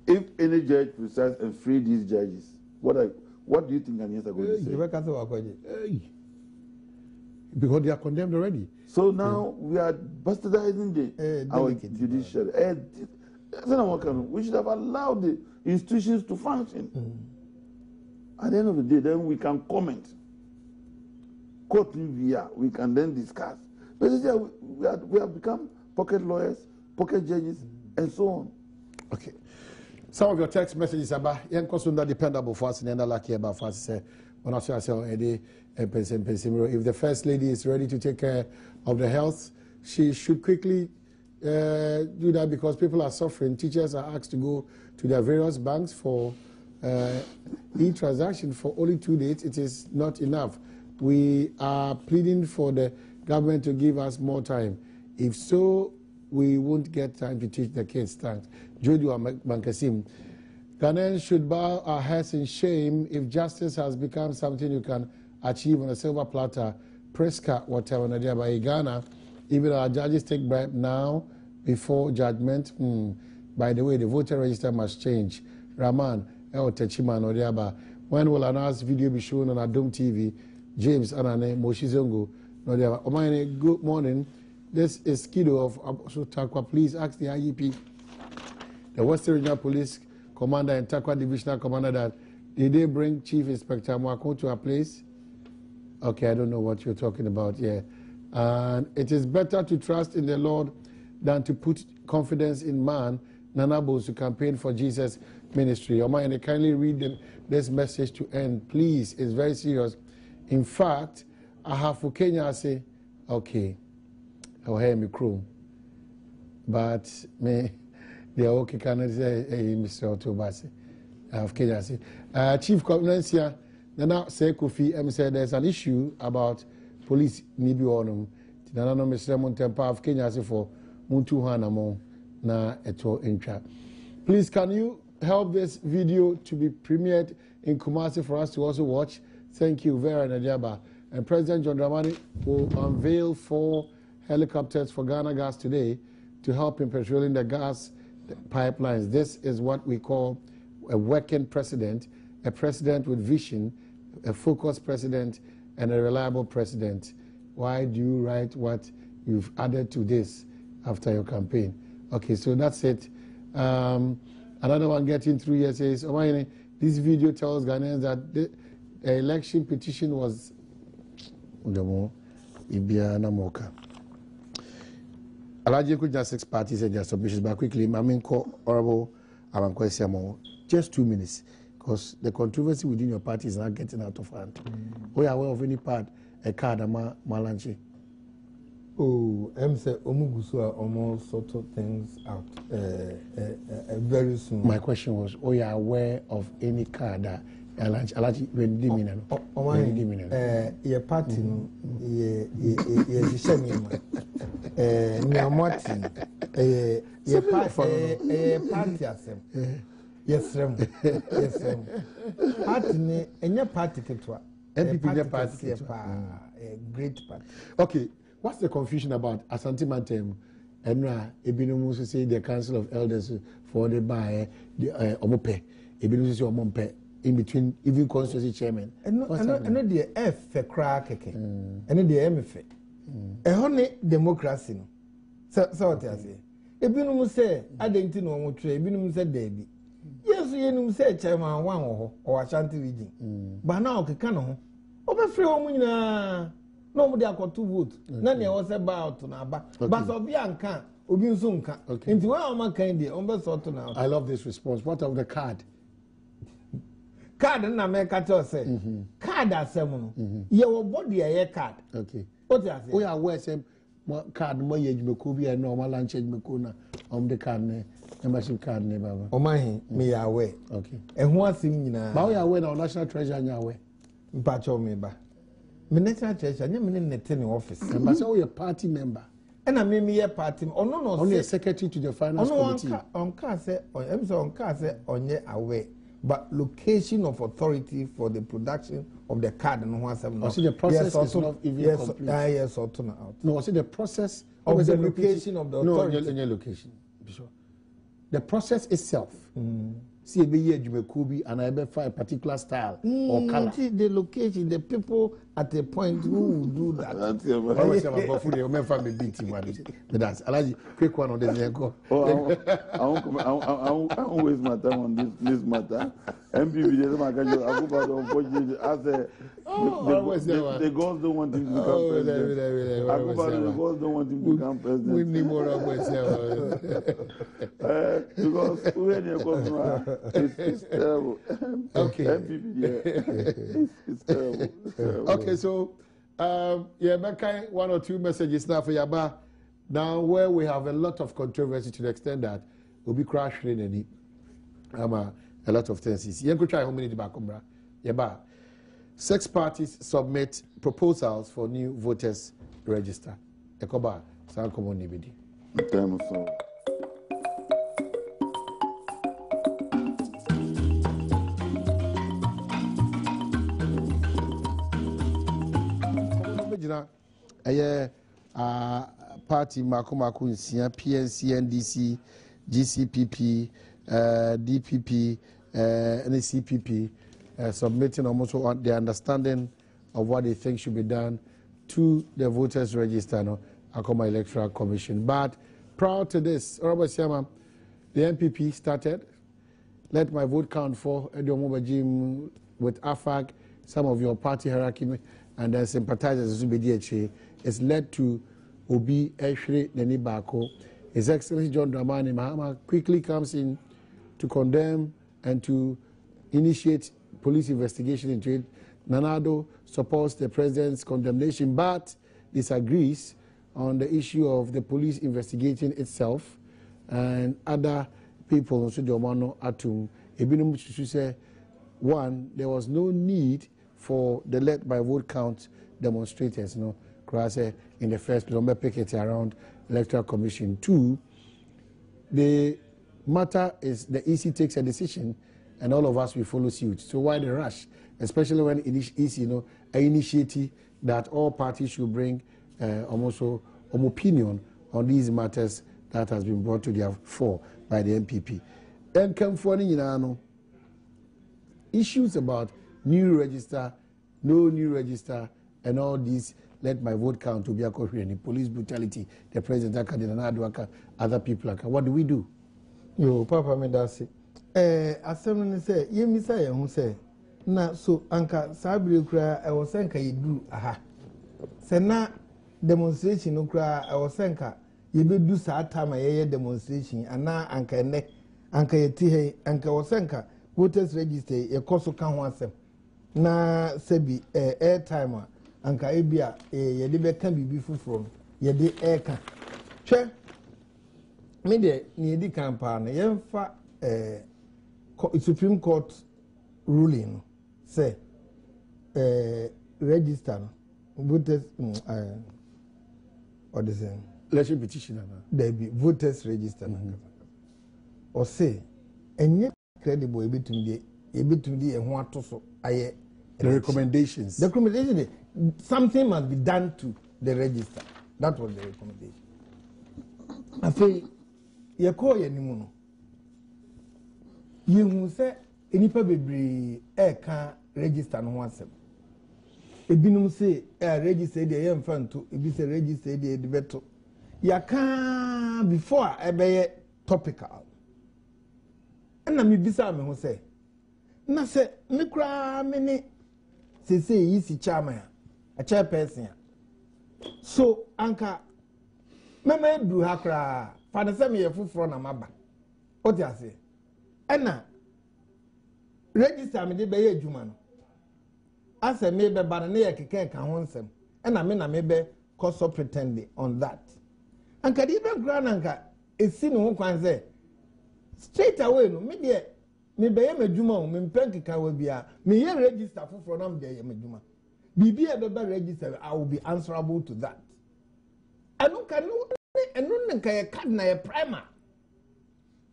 If any judge presides and free these judges, what do you think Ghanaians are going to say? Because they are condemned already. So now we are bastardizing our judiciary. We should have allowed the institutions to function. At the end of the day, then we can comment. Court via, we can then discuss. But we have become pocket lawyers, pocket judges, and so on. Okay. Some of your text messages about young dependable for us and lucky about us say when I say if the first lady is ready to take care of the health, she should quickly do that because people are suffering. Teachers are asked to go to their various banks for e-transaction for only 2 days. It is not enough. We are pleading for the government to give us more time. If so, we won't get time to teach the kids. Thanks. Jodu Mankasim. Ghanaians should bow our heads in shame if justice has become something you can achieve on a silver platter. Prescott, whatever, by Ghana. Even our judges take bribe now before judgment. By the way, the voter register must change. Rahman, El Techiman, Odiaba. When will an announced video be shown on Adom TV? James Anane, Moshizongo, Odiaba. Omaine, good morning. This is Kido of Takwa. Please ask the IEP, the Western Regional Police Commander and Takwa Divisional Commander, that did they bring Chief Inspector Mwako to a place? Okay, I don't know what you're talking about here. And it is better to trust in the Lord than to put confidence in man. Nana Bosu campaign for Jesus ministry. Omayane, kindly read this message to end, please. It's very serious. In fact, I have for Kenya say, okay, I'll hear me crew. But me, they are okay, can I say, hey, Mr. Otobasi. I have Kenya say, Chief Commander, Nana say Kofi, said there's an issue about police nibi onum. Nana no Mr. Montempa of Kenya say for Muntu Hanamo na eto intra. Please, can you help this video to be premiered in Kumasi for us to also watch? Thank you, Vera Najaba. And President John Dramani will unveil 4 helicopters for Ghana Gas today to help in patrolling the gas pipelines. This is what we call a working president, a president with vision, a focused president, and a reliable president. Why do you write what you've added to this after your campaign? Okay, so that's it. Another one getting through here says, this video tells Ghanaians that the election petition was Alaji could just 6 parties and their submissions, but quickly, Maminko, Honorable Amankwesiamo, just 2 minutes, because the controversy within your party is not getting out of hand. We are aware of any part, a card, Malanchi. Oh, say Omugusua almost sort of things out very soon. My question was, are you aware of any card that Alaji when dimina? Your party, your party, yes, party, and your party, party, a great party. Okay. What's the confusion about Asante Mantem and Ebinomu say the Council of Elders for the buy the Omope, Ebinomu say Omompe, in between even constituency chairman? And no, the F for crack, and the MF. A honey democracy. So what I say. Ebinomu say, I didn't know what Ebinomu said, Debbie. Yes, you say chairman one or Ashanti region. But now, Kano, over free woman. No, they are 2 votes. None was about to Naba. But Obianka, Obinsunka. Into one kind of I love this response. What of the card? Card and America say. Card as someone. Your body a card. Okay. What I say? We are aware some card more age Mekubi and normal lunch Mekuna the card membership card neighbor. Oh my me aware. Okay. And what's in now? But we are aware of national treasure and aware. Pacho me ba. Minister Church, I never in the office. But so you're a party member. And I mean, me a party. Oh, no, only a secretary to the finance committee. On car say, on car say, on your away. But location of authority for the production of the card and once I'm not. So the process is not even complete. Yes, or turn out. No, see the process of the location of the authority. No, your location. Be sure. The process itself. See, be here, Jumekubi, and I be for a particular style or color. The location, the people at a point who will do that. I always have a buffet. I'm from a big team. But that's a quick one on the go. I won't waste my time on this matter. MPB, the girls don't want him to become president. The girls don't want him to become president. We need more of myself. Because when you come it's terrible. Okay. MPB, it's terrible. Okay, so yeah, Makai, 1 or 2 messages now for Yaba. Now, where we have a lot of controversy to the extent that we'll be crashing in it, a lot of things. You can try how many back yeah, 6 parties submit proposals for new voters register. Ekoba, San Common Nibidi. Party Makomaku Nsia, PNC, NDC, GCPP, DPP, NCPP, submitting almost their understanding of what they think should be done to the voters register, Akoma Electoral Commission. But prior to this, Robert Siama, the MPP started. Let my vote count for Adom with AFAG, some of your party hierarchy, and then sympathizers to be DHA. It's led to Obi Eshri Neni Bako. His Excellency John Dramani Mahama quickly comes in to condemn and to initiate police investigation into it. Nanado supports the president's condemnation but disagrees on the issue of the police investigating itself, and other people also Domano Atum. Ebinum say, one, there was no need for the let by vote count demonstrators, in the first picket around Electoral Commission. 2, the matter is the EC takes a decision and all of us will follow suit. So why the rush? Especially when EC, an initiative that all parties should bring almost an opinion on these matters that has been brought to their fore by the MPP. Then come for issues about new register, no new register, and all these. Let my vote count to be a Korean police brutality. The president other people. What do we do? Yo, Papa Medasi. Assembly say, ye misa who say, na so anka sabri kra I was senka you do aha. Sena demonstration no kra I was senka you do sa time a demonstration and na anka ne anka ye ti anka was senka voters register ye koso kan ho asem na sebi air timer anka ebia ye de beka bibi fufuro ye de eka hwe me de ni edi kampa na ye mfa Supreme Court ruling say register voters or the same election petition there be voters register or say enye credible ebitumdi e ho atoso aye the recommendations. The recommendation, something must be done to the register. That was the recommendation. I say, you call your name. You must say, any baby can register no one. If you say, register the infant to, if you say register the better. You can before I be topical. And I'm beside me who say, na say, me cry many. Say easy chairman, a chairperson. So anka meme do hakra father say me fufuro na maba. What you say? Ena register me de be adwuma no. Ase me be ba na ye keke ka ho nsem. Ena me na me be cause pretending on that. Anka di be grana anka esi no ho kwan say straight away no me de me be yem adwuma o me mpenki ka wa bia me ye register for na me de yem adwuma bibi e be register I will be answerable to that. I don't can no nka ye card na ye primer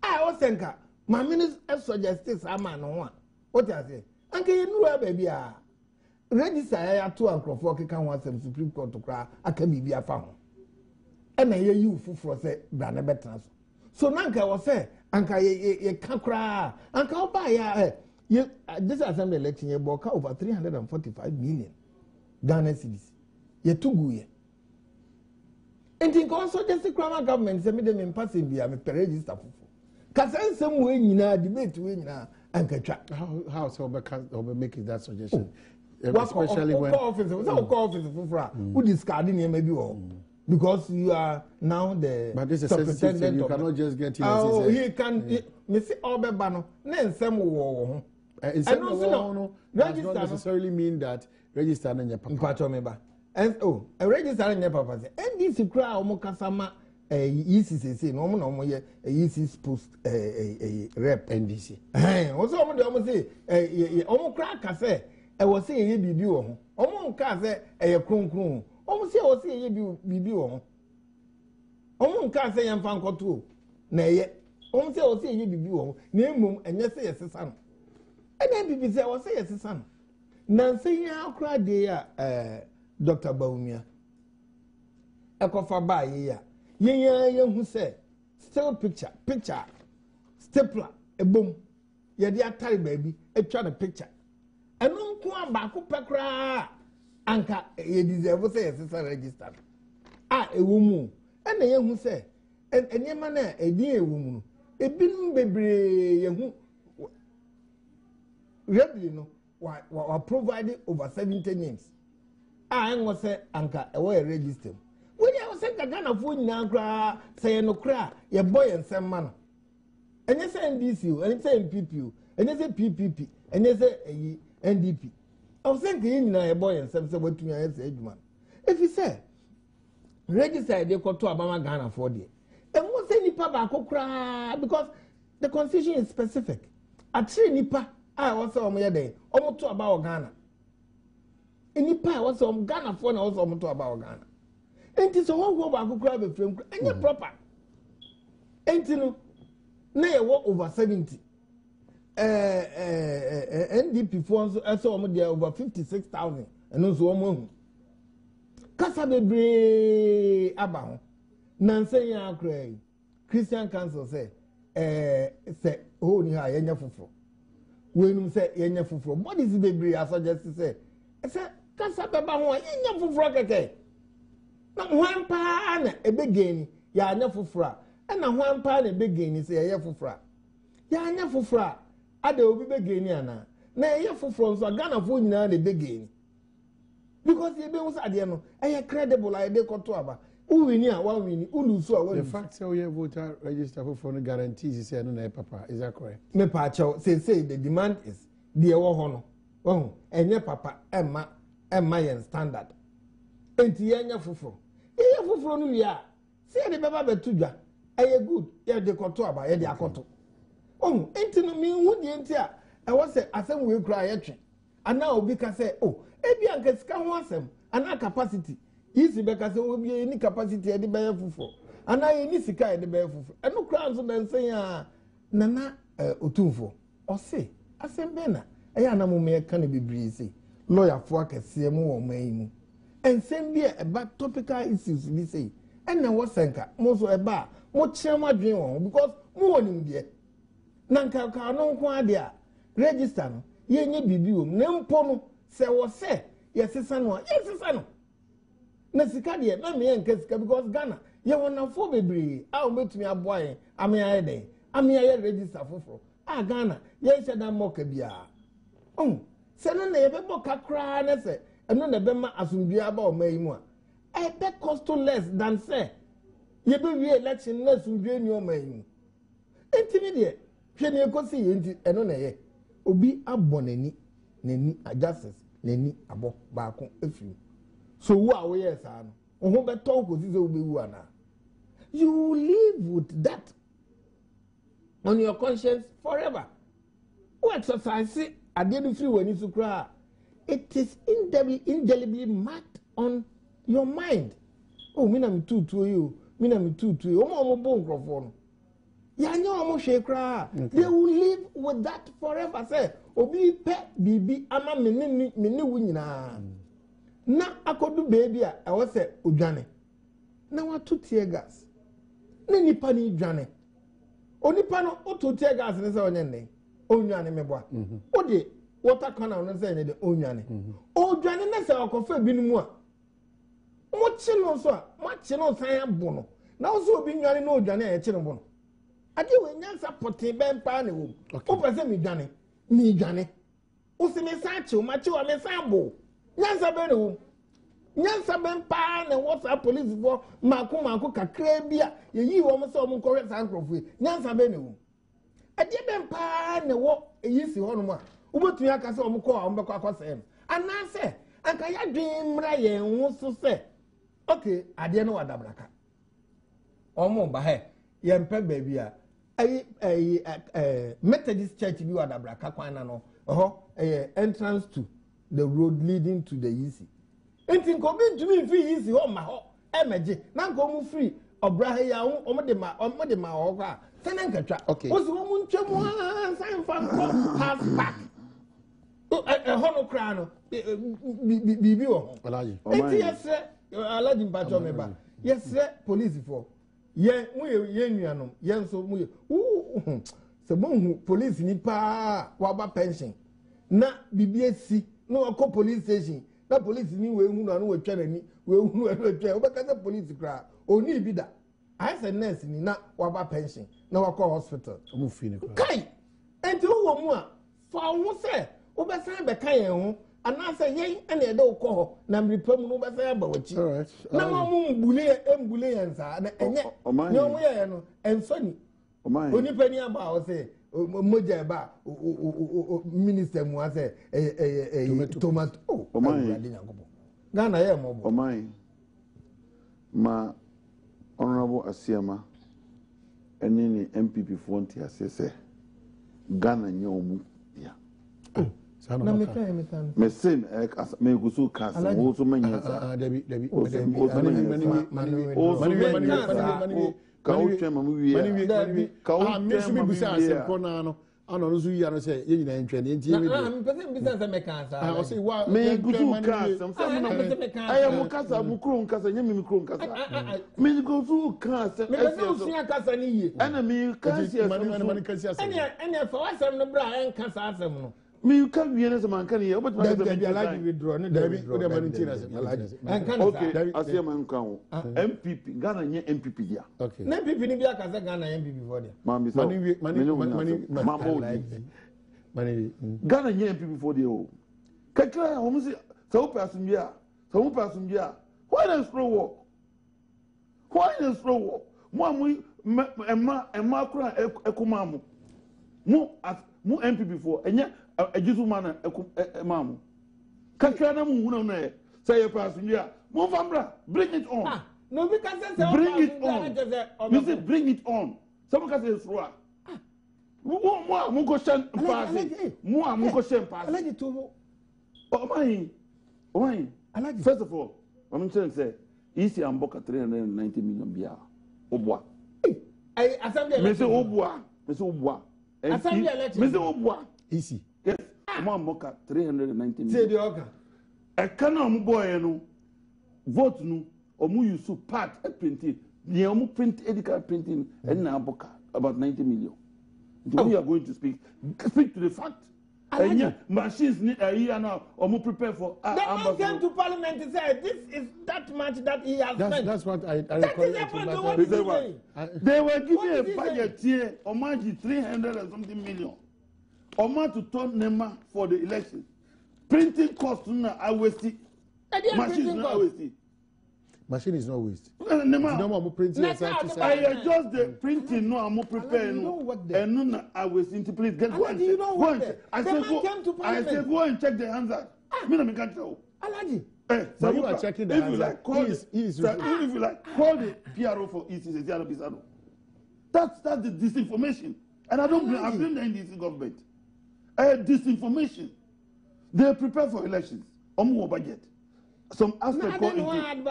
I was senka my minister suggests ama no ho what you say anka ye nuwa baby a register ya to ankrofo keka ho asem Supreme Court to kra aka bibi afa ho e na ye you fufuro say bra na betra so nanka was say anka ye kakra anka oba ya this assembly election ye boka over 345 million Ghana cedis ye tugu ye enti ko so just crama government say me dem pass bia me register fufu kasa nsem we nyina debate we nyina anka twa how so be make that suggestion especially when office fufu who discard ni maybe wo because you are now the but this is sensitive you cannot just get in and say he can me see obeba no na nsem wo ho and no does not necessarily mean that register na nya papa mpacho me ba and a register na nya papa say NDC kra o mo kasama ECCC no mo ye ECC post rep NDC also omo de omo say omo kra ka say e wo say ye bibi wo ho omo nka say e kronkron omo say wo say ye bibi wo ho omo nka say ye mfa nkoto na ye omo say wo say ye bibi wo ho na emum enye say ye sesa no ena bibi say wo say ye sesa no na say ya akra de ya Dr. Baumia ekofa ba ye ya ye hu say still picture stapler ebom ye de atare baabi etwa the picture eno nko aba ko pekra anka ye deserve say yes register ewo mu ena ye hu say enema na edi ewo mu no ebinum bebre ye hu really no wa provide over 70 names enwo say anka ewo register when you say Ghana for nyina kra say no kra ye boy ensem ma no enye say NDC enye say MPP enye say PPP enye say NDP I was saying nyina ye boy ensem say watumi aye say adwuma if you say register dey ko to abama Ghana for there and what say nipa ba ko kra because the constitution is specific atre nipa was omo ye dey omo to about Ghana nipa was omo Ghana for na was omo to about Ghana. Enti so wo ba ko kra be frem kra enye proper enti no na ye wo over 70 NDP for so omo there over 56,000 and so omo hu kasa bebre aba ho na nsen ya akra Christian Council say say ho ni ha yenya foforo wenum say yenya foforo bodies bebre asuggest say kasa beba ho yenya foforo keke na hwan pa na ebegeni ya anya fofora na hwan pa na ebegeni se ya fofora ya anya fofora ada obi begeni ana na ya foforo so Ghana fo nyina na ebegeni because ye be hu sade no credible I dey koto aba uwini a wa wini ulusu a wa the fact say we voter register for no guarantees say no na papa is that correct me pa chaw say the demand is the wo ho no wo enye papa emma yen standard enti ye anya foforo iye fufuro no wi a se de beba betudwa eye good ye de koto aba ye de akoto enti no mi hu de enti a e wo se asem we kura ye twe ana obi ka se ebi anka sika ho asem ana capacity isi be ka se obi ni capacity ye de be fufuro ana ye ni sika ye de be fufuro eno kura nso den sen a nana otumfo o se asem be na eye na mo me ka na bibiri se lawyer fo akese mu wo man yi mu and same be about topical issues we say and na what senka mo so eba mo chema dwen won because mo wonim de na nka ka no nko ade a register no ye nye bibi wom na mpo no se wo se ye sesa no na sika de na me nka sika because Ghana ye wona fo bebre a o betumi aboa ame aye den ame aye register foforo Ghana ye sheda moka bia se no na ye be boka kra na se eno na be ma asumbia ba o mai mu a be cost less than say ye be we election na asumbia ni o mai mu enti de hwe ne ekosi ye enti eno na ye obi abonani nani justice nani abo ba ko afi so wo a wo ye sa no ho be to ko si se wo be wu ana you live with that on your conscience forever wo exercise ade do free wani su kra it is indelibly marked on your mind. Me na me tutu you. Omo bo nkrofo no. Ya nya omo hwe kra. They will live with that forever. Say obi pe bibi ama me ni wu nyina. Na akodu baby a wo se odwane. Na watu tear gas. Na nipa ni dwane. Onipa no otu tear gas ne se onye nden. Onwane meboa. Ode water canal no say ne de onwane odwane na say okofa binumu a mo chi no so a mo chi no san abo no na wo so obi nwane na odwane a ye chi no bo no ade we nyansa pote ben pa ne wo o pese mi dwane o se me san chi o ma chi o me san abo nyansa ben ne wo nyansa ben pa ne wo sa police for mako kakra bia ye yi wo mo so mo nkore san krofo nyansa ben ne wo ade ben pa ne wo yi si ho no ma ubotumi aka se omko a ombekwa kwasem anase anka ya dwen mra ye nwo so se okay ade no wadabraka omo ba he yempe baby a Methodist church bi wa dabra ka kwan na no entrance to the road leading to the EC enti ko bi ntumi fi EC ho ma ho emeje na ko mu free obra he ya omo de ma ho kwa tenen katwa o si wo mu ntwemu san fan half pack hono kra no bibi wo alaji enti yesre alaji mpacho meba yesre police for ye mu ye nuanom ye nso mu ye se bonhu police ni pa wa ba pension na bibi esi na wako police station na police ni we hu na no wetwa nani we hu na wetwa obeka police kra oni bida I said nurse ni na wa ba pension na wako hospital omu fi ni kra kai enti wo mu a fa wo se obesan be kan yen ho anasa yen ene ede ukọ na mripam no obesan ba wachi na mo mbule yansa na enye ni omu ye no ensoni oni pani aba o se moja ba minister mu ase tomato Ghana ye mo bo ma honorable Asiama eni ni MPP fonti asese Ghana nye omu ya na mekan me sen me gusu kas wo so manya sa Debi ka o twema mu wie ka o twema mu wie ano no zuya no say ye nyina ntwe ne ntie na me pese bisa se mekan sa o say wa me gusu kas am aya mu kasa mu kro nkasa nye me kro nkasa me gusu kas me pese usia kasa ni ye ana me kasi mani kasi asem ene fa wasem no bra en kasa asem no me ka wie ne se man kan ye obetuma se be alaji withdraw ne David o de mani tina se alaji okay Asiama nkan MPP Ghana nye MPP dia okay na MPP ni bia kasa Ghana MPP for dia mani Ghana nye MPP for dia o kakra o musi sa o pasu mbia why not slow walk mo amu emma kura ekumamu mu MPP for enya ejisu mana emamu kakra na mu huna na say you pass mbia mo fambra bring it on no be can say bring it on you say bring it on some can say slow mo go shen pass mo go shen pass alaji to oh my first of all I'm saying say easy amboka 390 million bia obwa assembly me say obwa assembly election me say obwa easy yes amboka 390 million say the organ e kana omu boy no vote no omu use part printing the omu print edical printing and na amboka about 90 million we are going to speak to the fact and machines here now omu prepare for the man came to parliament and said this is that much that he has spent. That's what I recall. They were giving a budget here omu 300 and something million omu to turn nema for the election. Printing cost na waste. Machine na waste. Machine is not waste. No printing. I just the printing no I'm prepare no. And no na waste. Please get one. I said go and check the answer. Me na me can't tell. Alaji. So you are checking the answer. If you like call the PRO for ECC. That's the disinformation. And I don't blame the NDC government. Disinformation. They prepare for elections. Omu budget. Some aspect called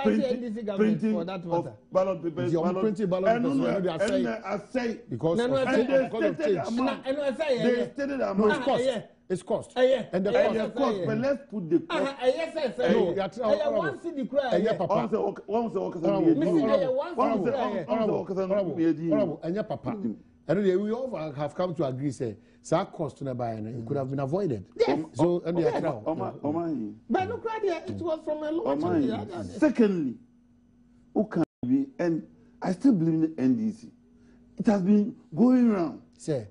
printing for that matter. Of ballot papers. Printing ballot papers. I say because they stated amount. It's cost. And the cost. But let's put the cost. Yes. No, one city cry. And we all have come to agree, say, that cost to buy, and it could have been avoided. Yes. So, and they are but no credit, it was from a law. Secondly, who can be, and I still believe in the NDC. It has been going around. Said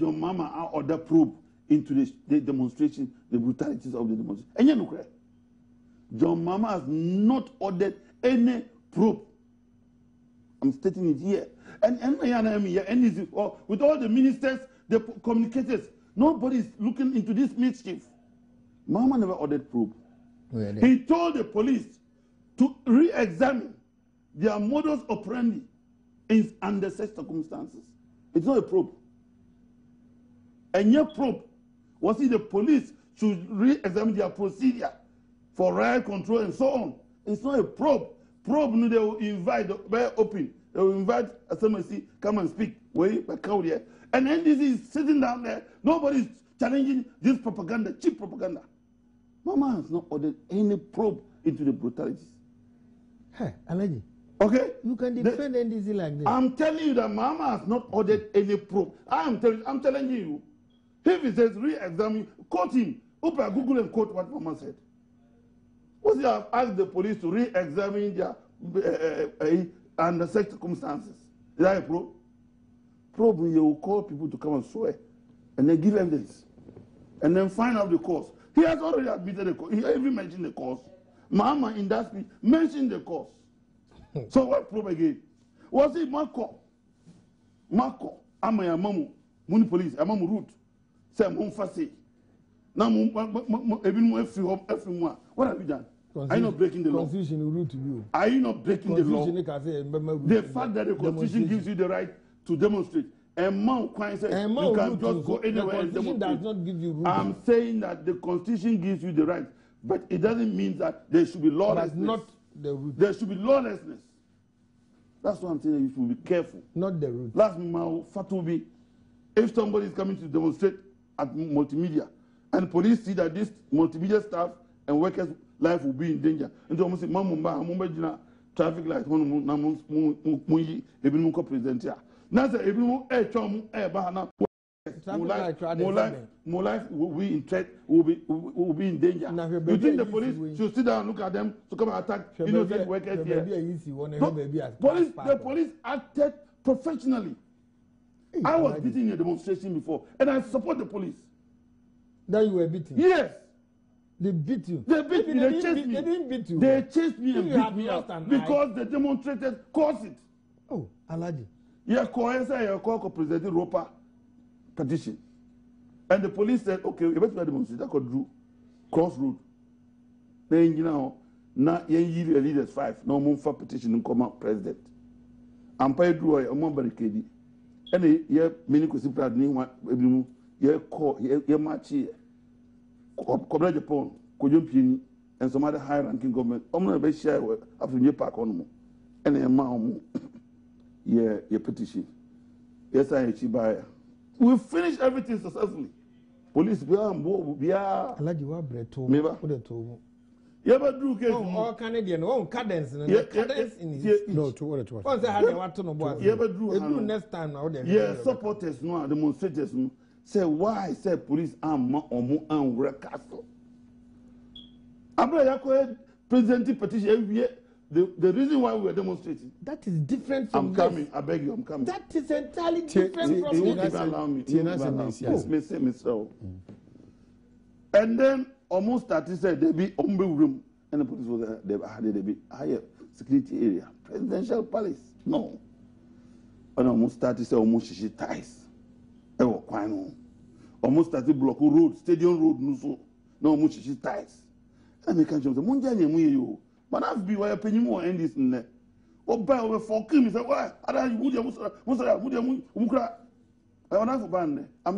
your mama order probe into the demonstration, the brutalities of the demonstration. And you know, John Mama has not ordered any probe. I'm stating it here. And with all the ministers, the communicators, nobody is looking into this mischief. Mama never ordered probe. Really? He told the police to re-examine their modus operandi is under such circumstances. It's not a probe. And your probe was it the police should re-examine their procedure for riot control and so on. It's not a probe. Probe, no, they will invite, very open. They will invite a SMC, come and speak. Wait, but here. And NDC is sitting down there. Nobody is challenging this propaganda, cheap propaganda. Mama has not ordered any probe into the brutalities. Hey, Alaji. Okay? You can defend NDC like this. I'm telling you that Mama has not ordered any probe. I'm telling you. If he says re-examine, quote him. Open Google and quote what Mama said. What you have asked the police to re-examine their under such circumstances. Is that a probe? Probe, you will call people to come and swear and then give evidence and then find out the cause. He has already admitted the cause. He even mentioned the cause. Mama in that speech mentioned the cause. So what probe again? Was it Marco, Amaya Mamu, Muni police, Amamu route, say Mumfasi. Now, what have you done? Are you not breaking the law? Constitution route to you. Are you not breaking the law? The fact that the Constitution gives you the right to demonstrate. And you can just go anywhere and demonstrate. Does not give you room. I'm saying that the Constitution gives you the right, but it doesn't mean that there should be lawlessness. But not the route. There should be lawlessness. That's what I'm saying. You should be careful. Not the route. Last Fatubi, if somebody is coming to demonstrate at multimedia, and police see that this multimedia staff and workers' life will be in danger, and almost say, "Mamma, traffic light, present here." Now, more life will be in threat, will be in danger. You think the police should sit down and look at them to come and attack innocent workers here? The police acted professionally. I was beaten in a demonstration before, and I support the police. That you were beaten? Yes. They beat you? They beat me. They chased me. They didn't beat you? They chased me and beat me up because the demonstrators caused it. Oh, Alaji. You call President Roper petition. And the police said, okay, you better demonstrate. I could do crossroad. Then, you know, now you leaders 5. No more for petition and come out president. I'm paid drew a more barricade. And you many could simply name you call your match here. Cobra Japan, Kojumpi, and some other high ranking government. I'm not a share after you park on them. And a man, your petition. Yes, I buy. We finished everything successfully. Police be Alaji wa breto. Never. You ever do case? Oh, Canadian. Oh, cadence. Cadence in his speech. No, to what? Once I had what to know. You ever do? Next time now. Yeah, supporters no, demonstrators no. Say why? Say police arm and castle. I'm presenting petition every year. The reason why we are demonstrating. That is different from I'm coming. I beg you, I'm coming. That is entirely different from this. You won't even allow me. Yes. And then almost started said there be room, and the police was there be higher security area, presidential palace. No. And almost started say almost she ties. Almost started block road, stadium road, no almost she ties. And me can't say Munjani. But I've been where penny more end this in there. Oh, by over for Kim, he said, why? I'm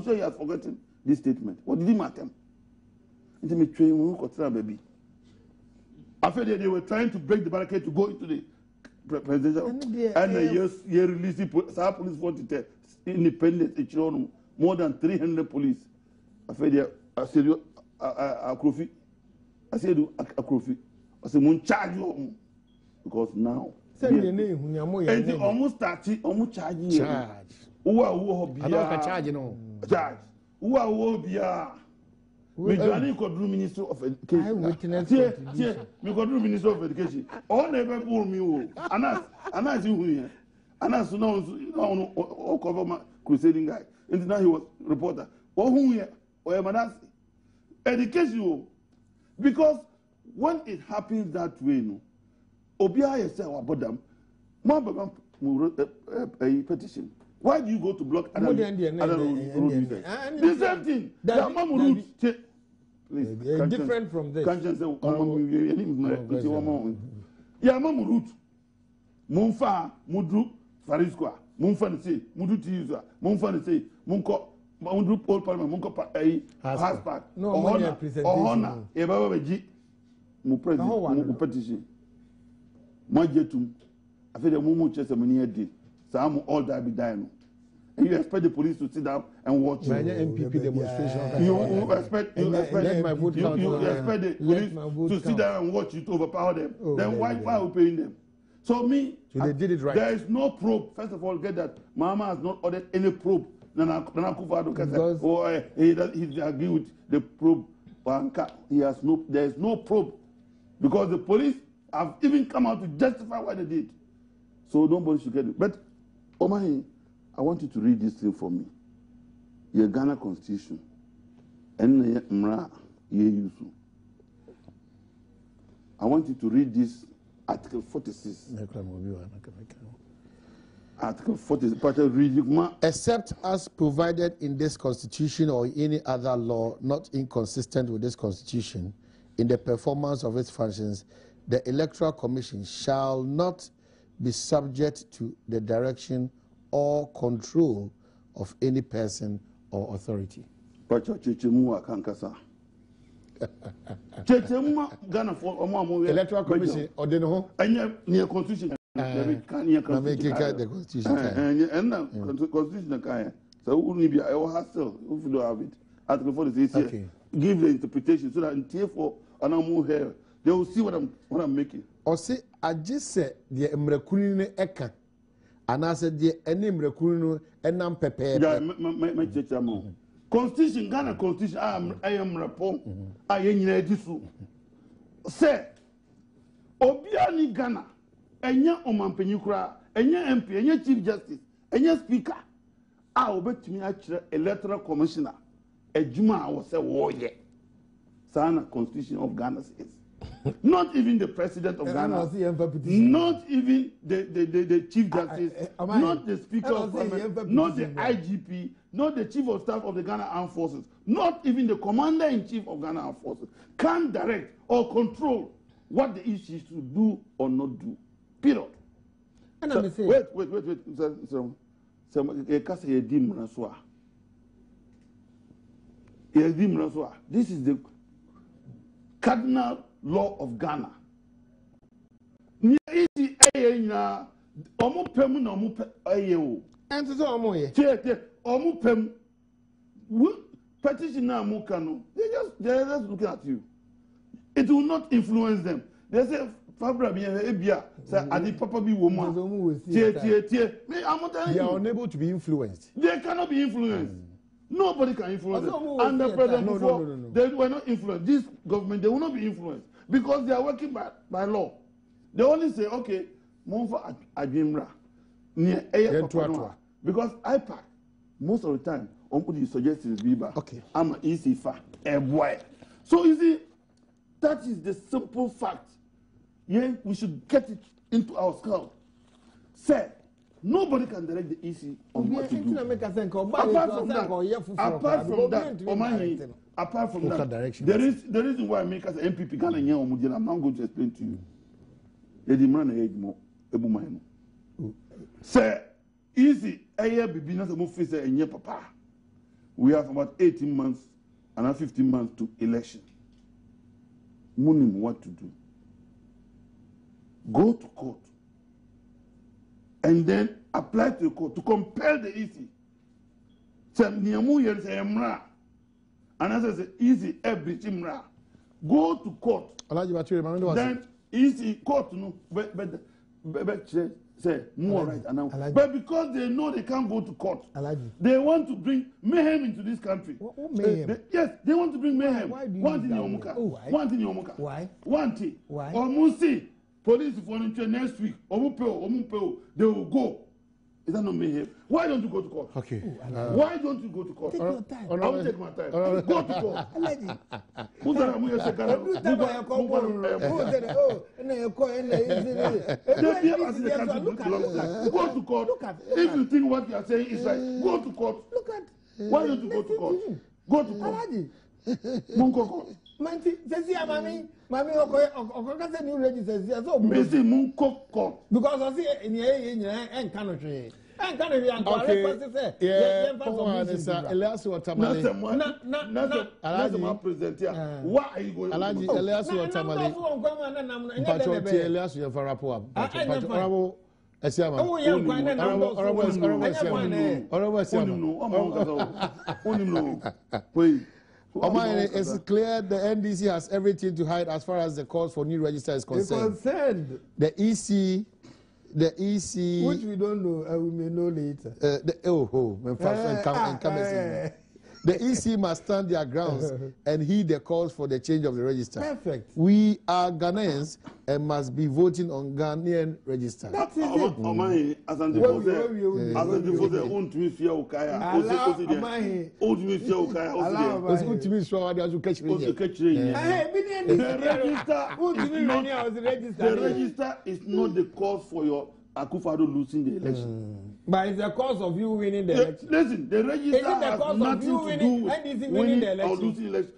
sure he has forgotten this statement. What did he matter? Into me train baby. I felt that they were trying to break the barricade to go into the presidential. And they released the police force independent, more than 300 police. I felt I said, Akrofi. I said, Akrofi. I said, "Mun charge you because now." And almost 30, almost charging. Charge. Who are charge no. Charge. Who are bia? Me joining could do Minister of Education. I witness. Me could do Minister of Education. All never pull me. Anas you here. Anas no cover my crusading guy. And now he was reporter. Oh who here? Oh Manas. Education because. When it happens that way, no, Obia yourself about them, a petition. Why do you go to block other road users? The same thing. The Amamu route. Please, different from this. Conscience say, yeah, Amamu route. Munfa, Mudru, Farisqua, Munfancy, Mudutuza, Munfancy, Munko, Mundu Paul Palmer, Munko Haspak, Honor, Ebabaji, Mu petition. Majetum, I feel the Mumu Chesamania did. Some all that be dying. And you expect the police to sit down and watch you. MPP demonstration. You expect the police to sit down and watch you to overpower them. Then why are we paying them? So they did it right. There is no probe. First of all, get that Mama has not ordered any probe. Nana Akufo-Addo can say, he agreed with the probe. There is no probe because the police have even come out to justify what they did. So nobody should get it. But Omahi, I want you to read this thing for me. Your Ghana Constitution. And Mra Yeyusu. I want you to read this Article 46. Article 46. Except as provided in this Constitution or any other law not inconsistent with this Constitution, in the performance of its functions, the Electoral Commission shall not be subject to the direction or control of any person or authority. Electoral Commission or the no? Near Constitution. The Constitution. Constitution. So only be I will hassle if you don't have it. Article 46 here. Give the interpretation so that in T4 and I'm more here. They will see what I'm making. Or say I just said the Emrekuni Eka. And I said the any Emrekunu and I'm prepared. Yeah, my church Constitution, Ghana Constitution, I am rapport. I am this. Say Obiani Ghana, Enya Oman Penyukra, Enya MP, Enya Chief Justice, Enya Speaker. I will bet me actually Electoral Commissioner. A Juma was a warrior. Sana Constitution of Ghana says. Not even the President of Ghana, not even the Chief Justice, not the Speaker of Parliament, not the IGP, not the Chief of Staff of the Ghana Armed Forces, not even the Commander-in-Chief of Ghana Armed Forces can direct or control what the issue should do or not do. Period. And so, wait. This is the cardinal law of Ghana. Petition now, they're just looking at you. It will not influence them. They say, Fabra Ebia, say, Adi Papa be woman. They are unable to be influenced. They cannot be influenced. Nobody can influence them. And the president before, they were not influenced. This government, they will not be influenced because they are working by law. They only say, okay, Monfa Adimra, near Papa. Because IPAC, most of the time, Ompudi suggestions Biba. Okay. I'm easy fa a boy. So you see, that is the simple fact. Yeah, we should get it into our skull. Say, nobody can direct the EC on what to do. Apart from that, the reason why I make us MPP Ghana, I'm not going to explain to you. The demand age more, say, easy, papa. We have about 18 months and 15 months to election. Munim what to do. Go to court. And then apply to the court to compel the EC. And as I say, easy every timra. Go to court. Then easy court no say more right now. But because they know they can't go to court, they want to bring mayhem into this country. Yes, they want to bring mayhem. One thing in Yomuka. Why? One thing. Why? Almost see police for next week. They will go. Is that not mayhem? Why don't you go to court? Okay. Why don't you go to court? Take your time. I will take my time. Go to court. Go to court. If you think what you are saying is right, go to court. Why don't you go to court? Go to court. Manti, says yeah, mommy, okay, new register. So, Missy Moon cook because I see in the and country. And can be okay. Yeah, Elias Watamale. Not present here. Why are you going? Elias Watamale. Patrol Elias Yavarapo. Honorable Esiama. It's clear the NDC has everything to hide as far as the calls for new register is concerned. The EC, which we don't know, we may know later. The EC must stand their grounds and heed the calls for the change of the register. Perfect. We are Ghanaians and must be voting on Ghanaian register. That is it. The register is not the cause for your Akufo-Addo losing the election. But it's the cause of you winning the election. Listen, the register has nothing to do with winning the election or losing the election.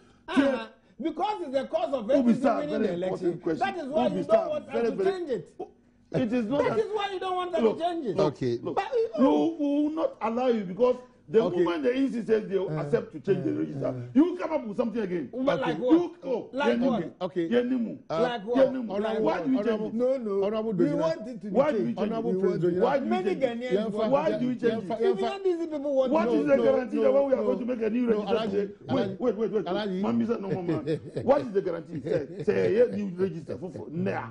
Because it's the cause of NDC winning the election. That is why you don't want us to change it. It is not. That is why you don't want us to change it. Okay. We will not allow you because the moment the EC says they will accept to change the register, you will come up with something again. But like what? Like what? Okay. Like what? Why do you change it? No. We want it to be changed. Why do you change it? Why do you change it? Even these people want what is the guarantee that when we are going to make a new register? Wait. Man, no man. What is the guarantee? Say a new register for now.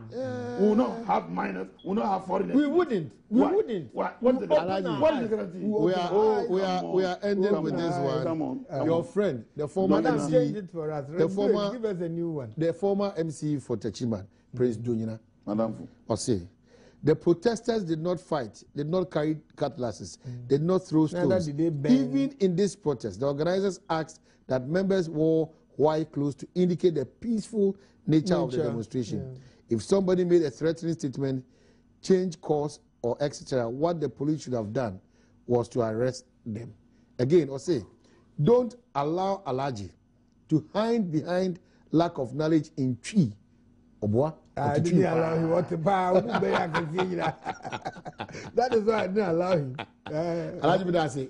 We will not have minors. We will not have foreigners. We wouldn't. What is the guarantee? We are ending with this one. Come on. Your friend, the former MC, change it for us. give us a new one. The former MC for Techiman, Prince Dunyina, Madam Ose. The protesters did not fight, did not carry cutlasses, did not throw stones. Even in this protest, the organizers asked that members wore white clothes to indicate the peaceful nature of the demonstration. If somebody made a threatening statement, change course or etc., what the police should have done was to arrest them. Again, or say, don't allow Alaji to hide behind lack of knowledge in tree. Obwa. I didn't allow him what to buy. That is why I didn't allow him. Alaji Bidasi,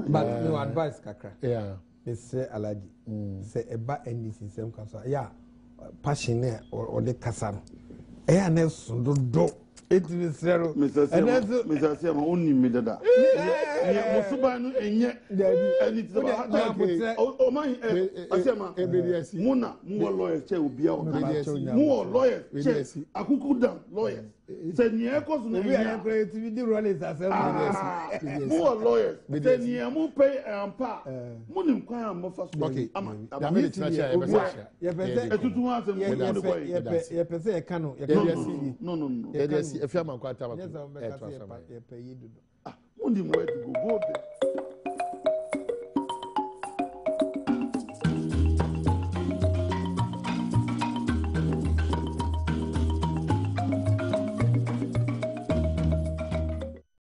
but no advice, Kakra. Yeah. They say Alaji, say about any system cancer. Yeah, passionate or the Kassan. Airness do. It is zero. Mr. Siama, only me that. Musubanu enye and it's about my Muna, more lawyers, more lawyers, Akukudam, lawyers. More lawyers. Pay and pa. Munim Kaya Mofas. Okay. No.